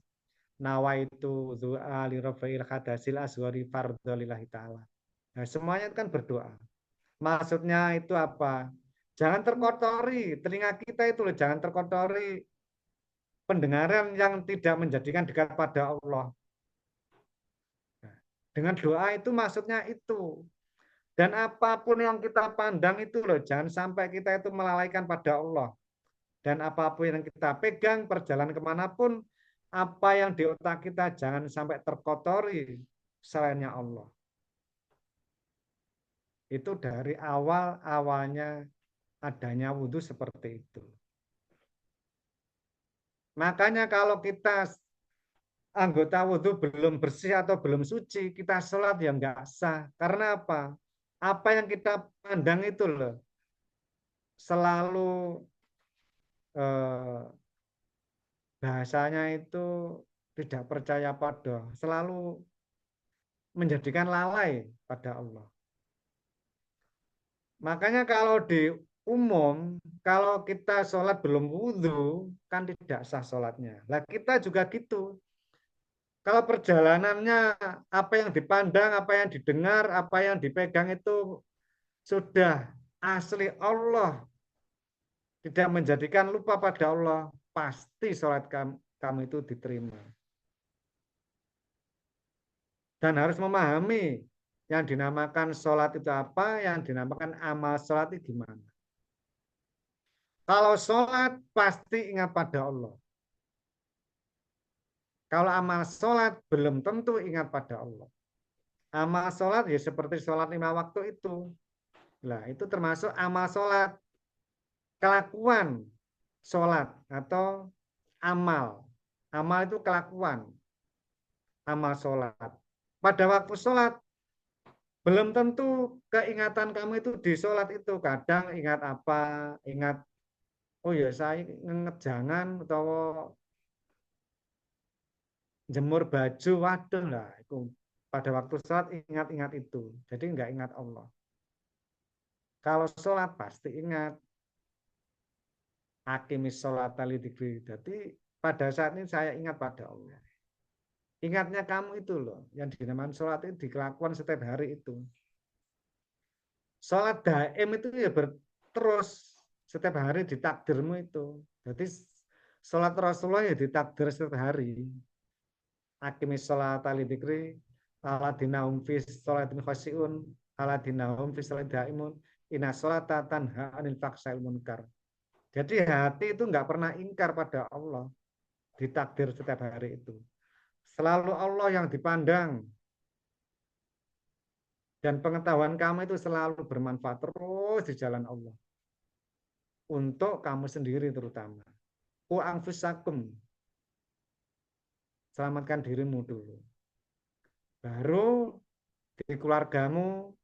Nawaitu du'a li rafa'il hadasil asghari fardhu lillahi ta'ala. Nah, semuanya kan berdoa. Maksudnya itu apa? Jangan terkotori telinga kita itu loh, jangan terkotori pendengaran yang tidak menjadikan dekat pada Allah. Nah, dengan doa itu maksudnya itu. Dan apapun yang kita pandang itu loh, jangan sampai kita itu melalaikan pada Allah. Dan apapun yang kita pegang, perjalanan kemanapun, apa yang di otak kita jangan sampai terkotori selainnya Allah. Itu dari awalnya adanya wudhu seperti itu. Makanya kalau kita anggota wudhu belum bersih atau belum suci, kita sholat ya nggak sah. Karena apa? Apa yang kita pandang itu loh, selalu bahasanya itu tidak percaya pada, selalu menjadikan lalai pada Allah. Makanya kalau di umum, kalau kita sholat belum wudhu, kan tidak sah sholatnya. Nah kita juga gitu. Kalau perjalanannya, apa yang dipandang, apa yang didengar, apa yang dipegang itu sudah asli Allah, tidak menjadikan lupa pada Allah, pasti sholat kamu itu diterima. Dan harus memahami yang dinamakan sholat itu apa, yang dinamakan amal sholat itu gimana. Kalau sholat pasti ingat pada Allah. Kalau amal sholat belum tentu ingat pada Allah. Amal sholat ya seperti sholat 5 waktu itu. Nah itu termasuk amal sholat. Kelakuan sholat atau amal. Amal itu kelakuan. Amal sholat. Pada waktu sholat belum tentu keingatan kamu itu di sholat itu. Kadang ingat apa, ingat, oh ya saya ingat jangan, atau jemur baju, waduh lah. Itu pada waktu sholat ingat-ingat itu. Jadi nggak ingat Allah. Kalau sholat pasti ingat. Hakimis sholat alidikri. Jadi pada saat ini saya ingat pada Allah. Ingatnya kamu itu loh. Yang dinamakan sholat itu dikelakukan setiap hari itu. Sholat daim itu ya terus setiap hari di takdirmu itu. Jadi sholat Rasulullah ya ditakdir setiap hari. Akimis sholat alidikri, aladinahum fis sholatin khasiun, aladinahum fis sholat daimun, inna sholata tanha anil fakshail munkar. Jadi hati itu nggak pernah ingkar pada Allah. Ditakdir setiap hari itu. Selalu Allah yang dipandang. Dan pengetahuan kamu itu selalu bermanfaat terus di jalan Allah. Untuk kamu sendiri terutama. Ku anfusakum. Selamatkan dirimu dulu. Baru di keluargamu,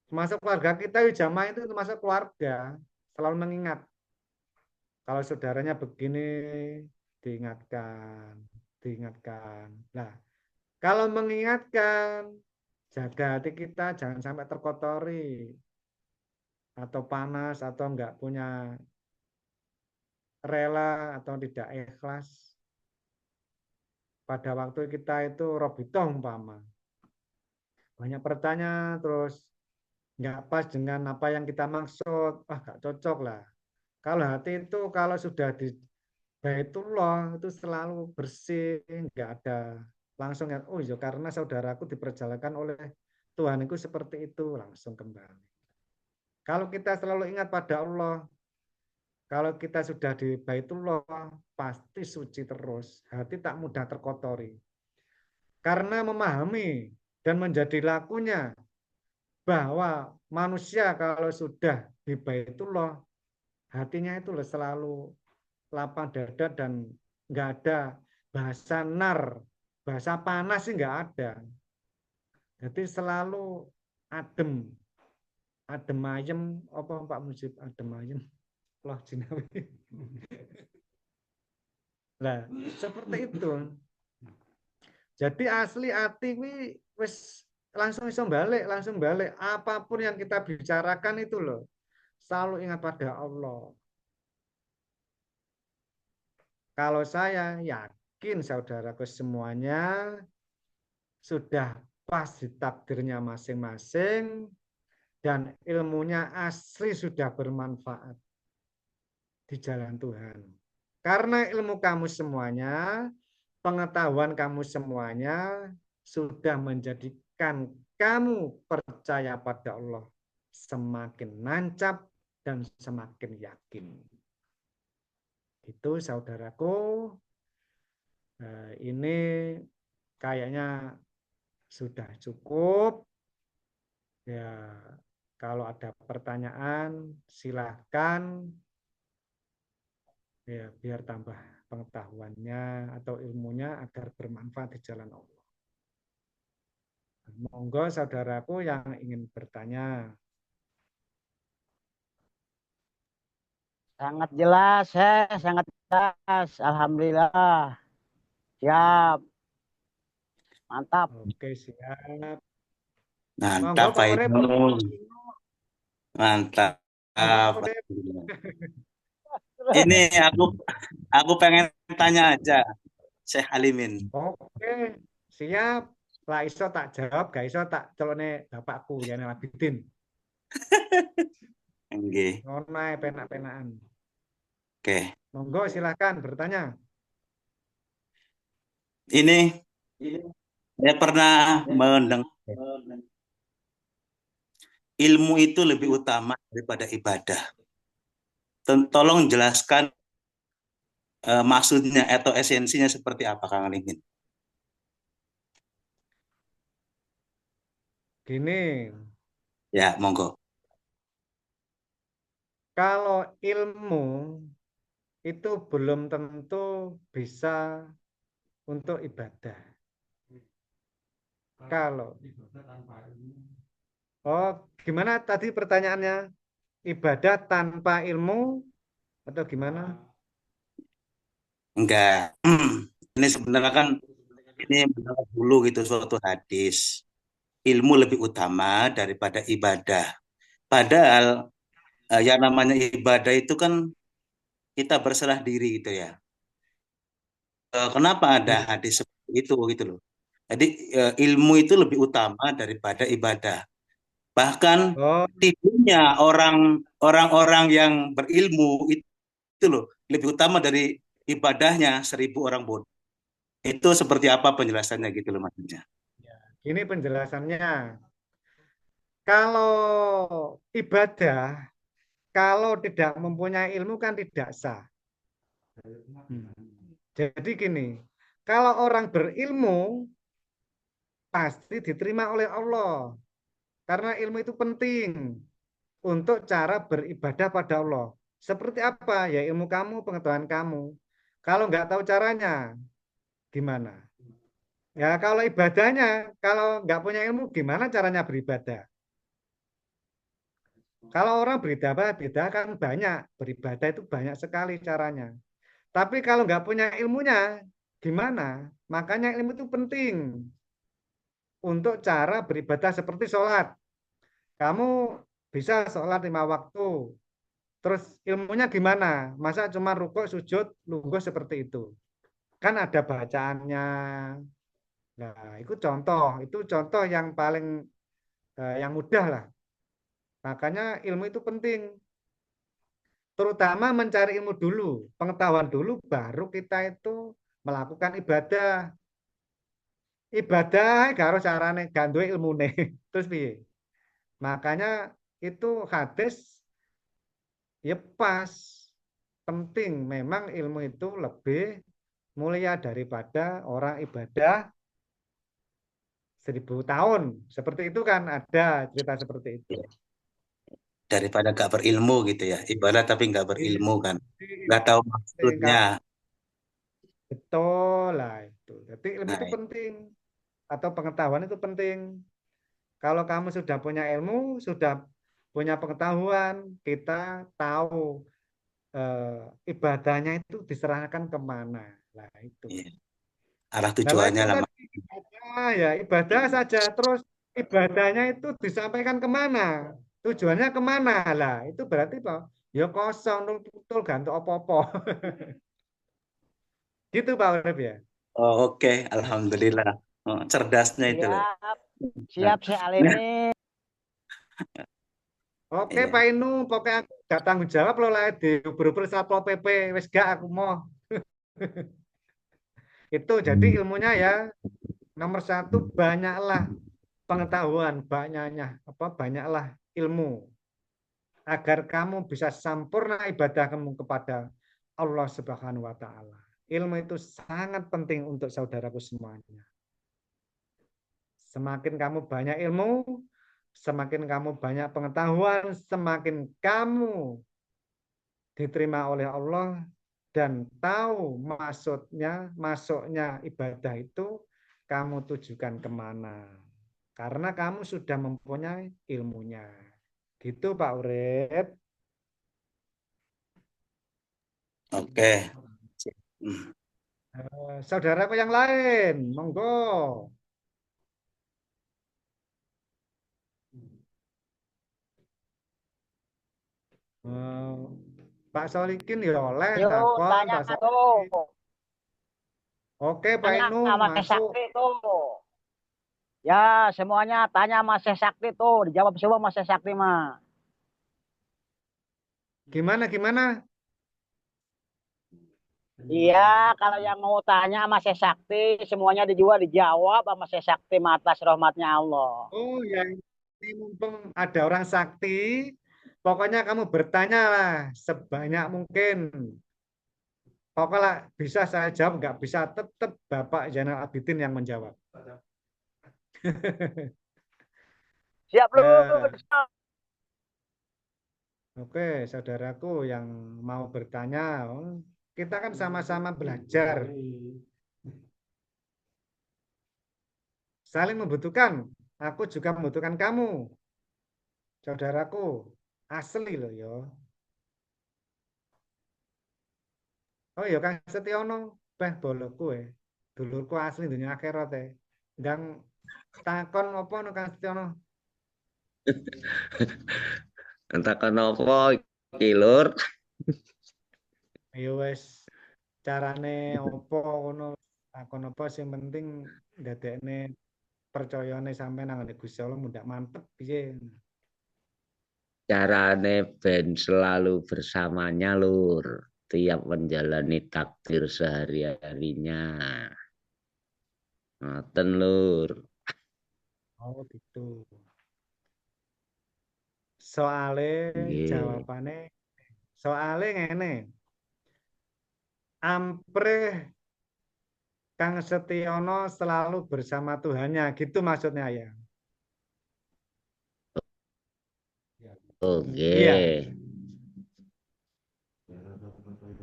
termasuk keluarga kita, jamaah itu termasuk keluarga. Selalu mengingat. Kalau saudaranya begini, diingatkan. Diingatkan. Nah, kalau mengingatkan, jaga hati kita jangan sampai terkotori. Atau panas, atau enggak punya rela, atau tidak ikhlas. Pada waktu kita itu robitoh umpama. Banyak pertanyaan, terus nggak pas dengan apa yang kita maksud. Ah, nggak cocok lah. Kalau hati itu, kalau sudah di Baitullah, itu selalu bersih, nggak ada. Langsung ya, oh iya karena saudaraku diperjalankan oleh Tuhan itu seperti itu, langsung kembali. Kalau kita selalu ingat pada Allah, kalau kita sudah di Baitullah, pasti suci terus. Hati tak mudah terkotori. Karena memahami dan menjadi lakunya bahwa manusia kalau sudah di Baitullah, hatinya itu selalu lapang dada dan nggak ada bahasa nar, bahasa panas sih nggak ada. Jadi selalu adem, adem ayem, apa Pak Mujib, adem ayem, loh jinawi. Nah, seperti itu. Jadi asli hati ini wis langsung balik. Apapun yang kita bicarakan itu loh, selalu ingat pada Allah. Kalau saya yakin saudaraku semuanya sudah pas di takdirnya masing-masing dan ilmunya asli sudah bermanfaat di jalan Tuhan. Karena ilmu kamu semuanya, pengetahuan kamu semuanya sudah menjadikan kamu percaya pada Allah semakin nancap dan semakin yakin. Itu saudaraku, Ini kayaknya sudah cukup. Ya, kalau ada pertanyaan silahkan, ya biar tambah pengetahuannya atau ilmunya agar bermanfaat di jalan Allah. Monggo saudaraku yang ingin bertanya. Sangat jelas, sangat jelas. Alhamdulillah. Siap, mantap. Oke, siap. Monggo Mantap, Pak Pak Urip. Ibnu. Mantap. Monggo Pak Urip. Ini aku pengen tanya aja, Syekh Alimin. Oke, siap. Lah iso tak jawab, gak iso tak celone bapakku ya Abidin. Nggih. Ngono ae penak-penakan. Oke. Monggo silahkan bertanya. Ini saya pernah mendengar ilmu itu lebih utama daripada ibadah. Tolong jelaskan maksudnya atau esensinya seperti apa, Kang Alimin? Gini, Ya, monggo. kalau ilmu itu belum tentu bisa untuk ibadah. Kalau Oh, gimana tadi pertanyaannya? Ibadah tanpa ilmu atau gimana? Enggak. Ini sebenarnya kan ini mendengar dulu gitu suatu hadis. Ilmu lebih utama daripada ibadah. Padahal yang namanya ibadah itu kan kita berserah diri gitu ya. Kenapa ada Iya. hadis seperti itu gitu loh. Jadi ilmu itu lebih utama daripada ibadah. Bahkan Oh, tidurnya orang-orang yang berilmu itu loh lebih utama dari ibadahnya 1.000 orang bodoh. Itu seperti apa penjelasannya gitu loh maksudnya. ini penjelasannya. Kalau ibadah, kalau tidak mempunyai ilmu kan tidak sah. Jadi gini, kalau orang berilmu pasti diterima oleh Allah. Karena ilmu itu penting untuk cara beribadah pada Allah. Seperti apa? Ya ilmu kamu, pengetahuan kamu. Kalau nggak tahu caranya, gimana? Ya kalau ibadahnya, kalau nggak punya ilmu, gimana caranya beribadah? Kalau orang beribadah, beda kan banyak. Beribadah itu banyak sekali caranya. Tapi kalau nggak punya ilmunya, gimana? Makanya ilmu itu penting untuk cara beribadah seperti sholat. Kamu bisa sholat 5 waktu. Terus ilmunya gimana? Masa cuma rukuk, sujud, lungguh seperti itu? Kan ada bacaannya. Nah, itu contoh yang paling yang mudah lah. Makanya ilmu itu penting. Terutama mencari ilmu dulu, pengetahuan dulu, baru kita itu melakukan ibadah. Ibadah karo carane ganduwe ilmune. Terus piye? Makanya itu hadis ya pas penting. Memang ilmu itu lebih mulia daripada orang ibadah 1.000 tahun. Seperti itu kan ada cerita seperti itu. Daripada gak berilmu gitu ya. Ibadah tapi gak Iya. berilmu kan. Jadi, Gak tahu maksudnya. betul lah itu. Jadi ilmu Nah, itu penting atau pengetahuan itu penting. Kalau kamu sudah punya ilmu, sudah punya pengetahuan, kita tahu ibadahnya itu diserahkan kemana. Nah itu. iya. Arah Nah tujuannya itu lah. tadi ibadah ya ibadah saja. Terus ibadahnya itu disampaikan kemana? Tujuannya kemana lah? Itu berarti Pak, ya kosong, betul gantung opo-opo. Gitu Pak Urip ya. Oh, oke. Alhamdulillah. Oh, cerdasnya itu loh. Siap, Nah, siap saya Alimin. Oke iya. Pak Inu, pokoknya aku gak tanggung jawab loh lah di Uber-Uber Satpol PP. Wes gak aku mau. Itu jadi ilmunya ya nomor satu banyaklah pengetahuan, banyaklah ilmu agar kamu bisa sempurna ibadah kamu kepada Allah Subhanahu wa taala. ilmu itu sangat penting untuk saudaraku semuanya. Semakin kamu banyak ilmu, semakin kamu banyak pengetahuan, semakin kamu diterima oleh Allah dan tahu masuknya ibadah itu kamu tujukan kemana. Karena kamu sudah mempunyai ilmunya. Gitu Pak Urip. Oke. Saudaraku yang lain, monggo. Pak Solikin ya oleh Ayo takon tanya Pak Solikin. tuh. Oke Pak Tanya Inung Mas masuk. Sakti tuh. Ya, semuanya tanya Mas Sakti tuh. Dijawab semua Mas Sakti mah. Gimana? Iya, kalau yang mau tanya sama Syekh Sakti, semuanya dijawab sama Syekh Sakti atas rahmatnya Allah. Oh ya, ini mumpung ada orang sakti, pokoknya kamu bertanya lah sebanyak mungkin. Pokoknya bisa saya jawab, nggak bisa tetap Bapak Zainal Abidin yang menjawab. Siap lu. Ya, oke, saudaraku yang mau bertanya, kita kan sama-sama belajar, saling membutuhkan. Aku juga membutuhkan kamu, saudaraku. Asli loh yo. Oh iya Kang Setiono, boloku dulurku asli dunia akhirat Ndang takon apa no Kang Setiono? Takon apa iki, Lur? Ayo wes carane apa ngono takon apa sing penting ndadekne percayane sampean nang Gusti Allah mundak mantep piye. Carane ben selalu bersamanya, Lur. Tiap menjalani takdir sehari-harinya. Ngoten, Lur. Oh gitu. Nggih. Soale ngene. Ampreh Kang Setiono selalu bersama Tuhannya, gitu maksudnya ya. Oh, Iya, nggih.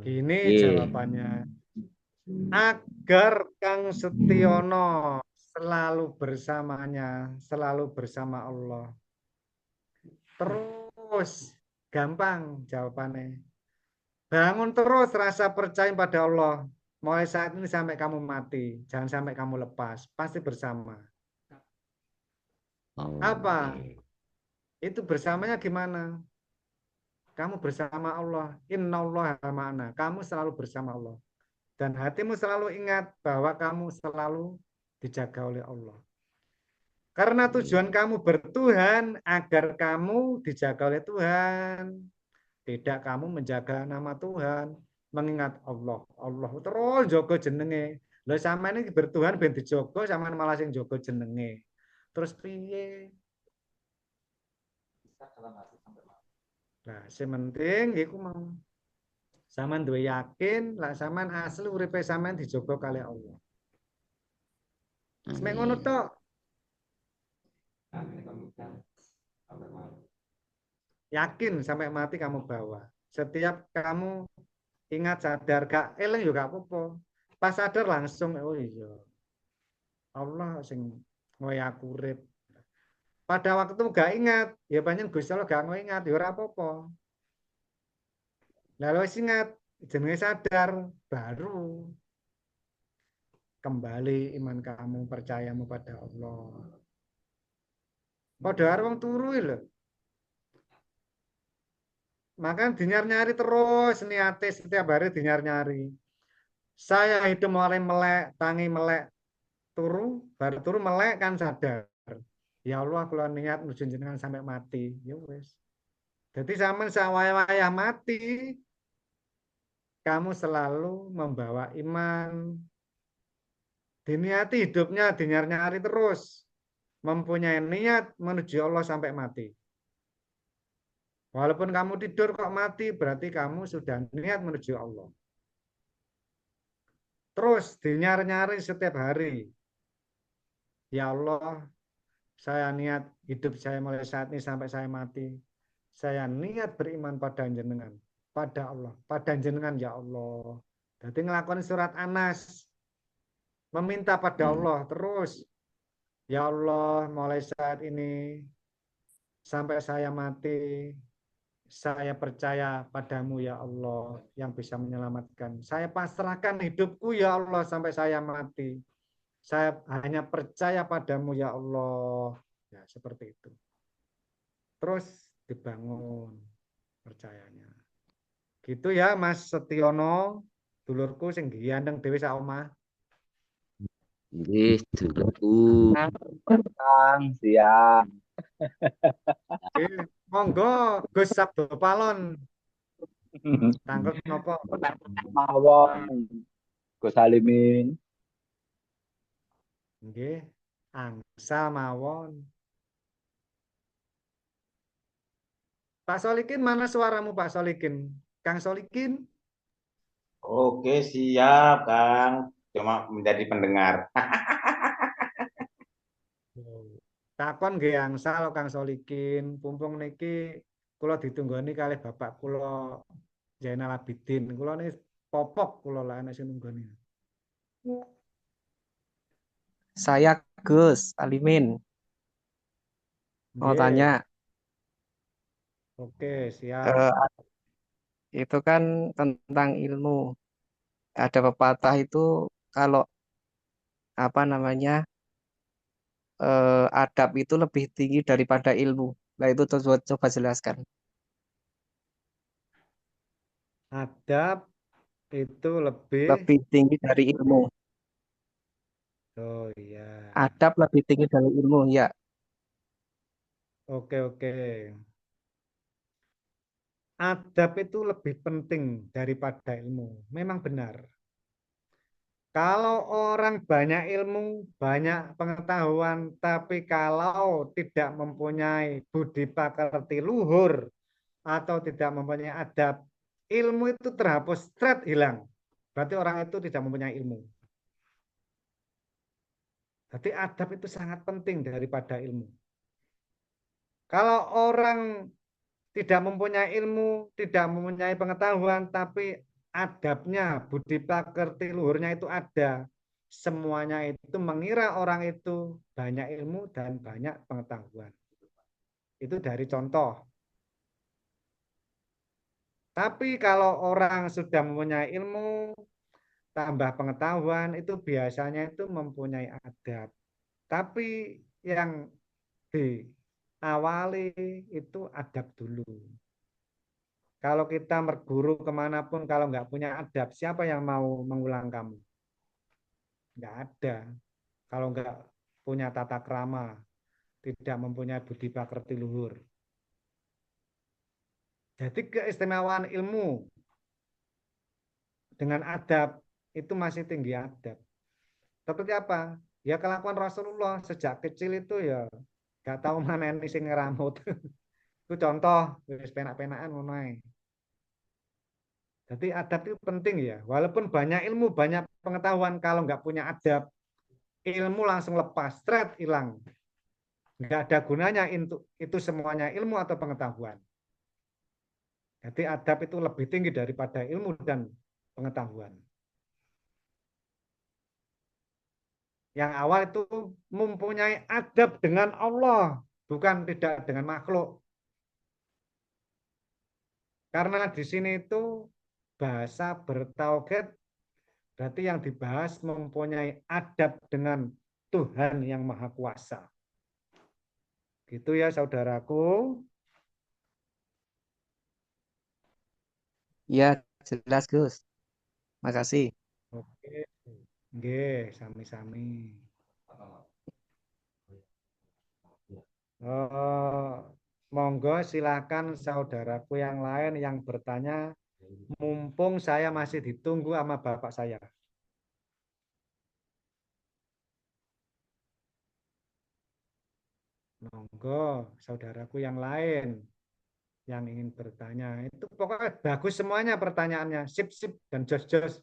gini Nggih. jawabannya. Agar Kang Setiono selalu bersamanya, selalu bersama Allah. Terus gampang jawabannya. Bangun terus rasa percaya pada Allah. Mulai saat ini sampai kamu mati. Jangan sampai kamu lepas. Pasti bersama. Oh, Apa? nggih. Itu bersamanya gimana? Kamu bersama Allah. Inna Allah ma'ana. Kamu selalu bersama Allah. Dan hatimu selalu ingat bahwa kamu selalu dijaga oleh Allah. Karena tujuan kamu bertuhan agar kamu dijaga oleh Tuhan. Tidak kamu menjaga nama Tuhan, mengingat Allah. Allah terus jogo jenenge. Lho sama ini bertuhan ben dijogo sama malah sing jogo jenenge. Terus piye? Nah, sementing iku mau. Saman duwe yakin, lah saman asli uripe saman dijogo kali Allah. Semek ngono Amin. tok. Yakin sampai mati kamu bawa. Setiap kamu ingat sadar gak eling juga apa-apa. Pas sadar langsung oh iya. Allah sing ngoy aku urip. Pada waktu gak ingat, ya banyak Gusti Allah gak ingat, ya ora apa-apa. Lalu ingat, jenenge sadar, baru kembali iman kamu, percayamu pada Allah. Pada wong turu lho. Makan dinyar-nyari terus niate setiap hari dinyar-nyari. Saya hidup mulai melek, tangi melek, baru turu melek kan sadar. Ya Allah, kalau niat nuju jenengan sampai mati, ya wes. Jadi zaman sawaya-waya mati, kamu selalu membawa iman. Diniati hidupnya, dinyar-nyari terus. Mempunyai niat menuju Allah sampai mati. Walaupun kamu tidur kok mati, berarti kamu sudah niat menuju Allah. Terus dinyari-nyari setiap hari. Ya Allah, saya niat hidup saya mulai saat ini sampai saya mati. Saya niat beriman pada jenengan, pada Allah, pada jenengan ya Allah. Jadi ngelakukan surat Anas, meminta pada Allah terus. Ya Allah, mulai saat ini sampai saya mati, saya percaya padamu ya Allah yang bisa menyelamatkan. Saya pasrahkan hidupku ya Allah sampai saya mati. Saya hanya percaya padamu ya Allah. Ya, seperti itu. Terus dibangun percayanya. Gitu ya Mas Setiono, dulurku sing gandeng dhewe sak omah. Nggih, dulurku. Kang, siap. Monggo Gus Sabdo Palon, tangkep nopo? Mawon, Gus Halimin. Nggih, angsal mawon. Pak Solikin, mana suaramu Pak Solikin? Kang Solikin? Oke, siap, Kang. Cuma menjadi pendengar. Takon nggih angsal Kang Solikin, pumpung niki kula ditunggoni kalih bapak kula Zainal Abidin. Kula niki popok kula lah ana sing nunggoni. Saya Gus Alimin mau Nggih. tanya, Oke, siap. eh, itu kan tentang ilmu. Ada pepatah itu kalau apa namanya adab itu lebih tinggi daripada ilmu. Nah itu coba jelaskan. Adab itu lebih. Lebih tinggi dari ilmu. Oh iya. Adab lebih tinggi dari ilmu, ya. Oke, oke. Adab itu lebih penting daripada ilmu. Memang benar. Kalau orang banyak ilmu, banyak pengetahuan, tapi kalau tidak mempunyai budi pekerti luhur atau tidak mempunyai adab, ilmu itu terhapus, straight hilang. Berarti orang itu tidak mempunyai ilmu. Jadi adab itu sangat penting daripada ilmu. Kalau orang tidak mempunyai ilmu, tidak mempunyai pengetahuan, tapi adabnya, budi pekerti luhurnya itu ada. Semuanya itu mengira orang itu banyak ilmu dan banyak pengetahuan. Itu dari contoh. Tapi kalau orang sudah mempunyai ilmu, tambah pengetahuan, itu biasanya itu mempunyai adab. Tapi yang diawali itu adab dulu. Kalau kita berguru kemanapun, kalau nggak punya adab, siapa yang mau mengulang kamu? Nggak ada. Kalau nggak punya tata krama, tidak mempunyai budi pekerti luhur. Jadi keistimewaan ilmu dengan adab itu masih tinggi adab. Seperti apa? Ya kelakuan Rasulullah sejak kecil itu ya nggak tahu mana ini sing ngeramut. Itu contoh, wis penak-penakan ngono ae. Jadi adab itu penting ya. Walaupun banyak ilmu, banyak pengetahuan, kalau nggak punya adab, ilmu langsung lepas, straight hilang. Nggak ada gunanya itu semuanya ilmu atau pengetahuan. Jadi adab itu lebih tinggi daripada ilmu dan pengetahuan. Yang awal itu mempunyai adab dengan Allah, bukan tidak dengan makhluk. Karena di sini itu bahasa bertauhid, berarti yang dibahas mempunyai adab dengan Tuhan yang Maha Kuasa. Gitu ya saudaraku. Ya, jelas Gus. Makasih. Oke. Nggih, sami-sami. Monggo silakan saudaraku yang lain yang bertanya, mumpung saya masih ditunggu sama bapak saya. Monggo saudaraku yang lain yang ingin bertanya. Itu pokoknya bagus semuanya pertanyaannya, sip-sip dan jos-jos.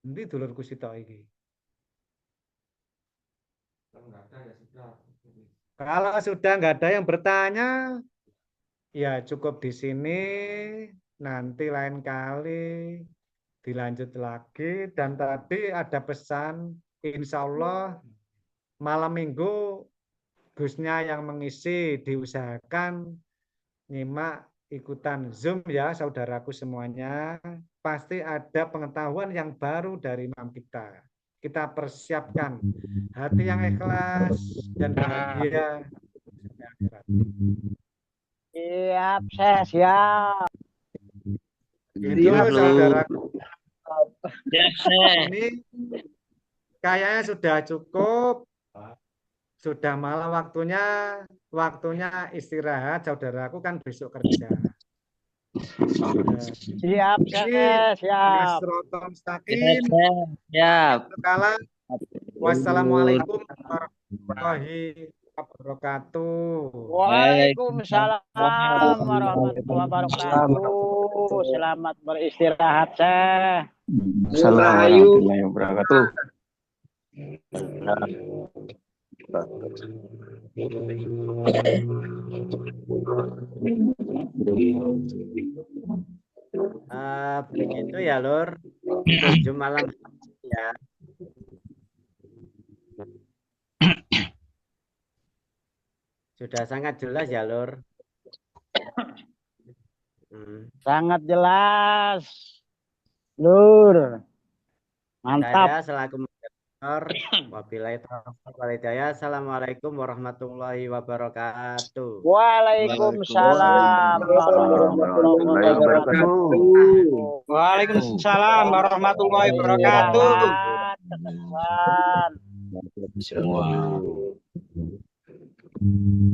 Nanti dulurku sitok iki. Kalau sudah nggak ada yang bertanya, ya cukup di sini. Nanti lain kali dilanjut lagi. Dan tadi ada pesan, insya Allah malam minggu Gusnya yang mengisi, diusahakan nyimak ikutan Zoom ya saudaraku semuanya. Pasti ada pengetahuan yang baru dari imam kita. Kita persiapkan hati yang ikhlas dan bahagia. Siap, saya siap. Itu Siap, Lur. saudaraku. Siap, saya. Ini kayaknya sudah cukup. Sudah malam waktunya istirahat, saudaraku kan besok kerja. Siap, saya siap. Nasrotom Mustaqim. Siap. Sekala. Wassalamualaikum warahmatullahi wabarakatuh. Waalaikumsalam warahmatullahi wabarakatuh. Selamat beristirahat, saya. Assalamualaikum warahmatullahi wabarakatuh. Begitu ya, Lur. 7 malam ya. Sudah sangat jelas ya, Lur. Sangat jelas, Lur. Mantap. Saya selaku moderator, wabillahi taufiq wal hidayah. Assalamualaikum warahmatullahi wabarakatuh. Waalaikumsalam warahmatullahi wabarakatuh. Waalaikumsalam warahmatullahi wabarakatuh. Teman-teman. Semua.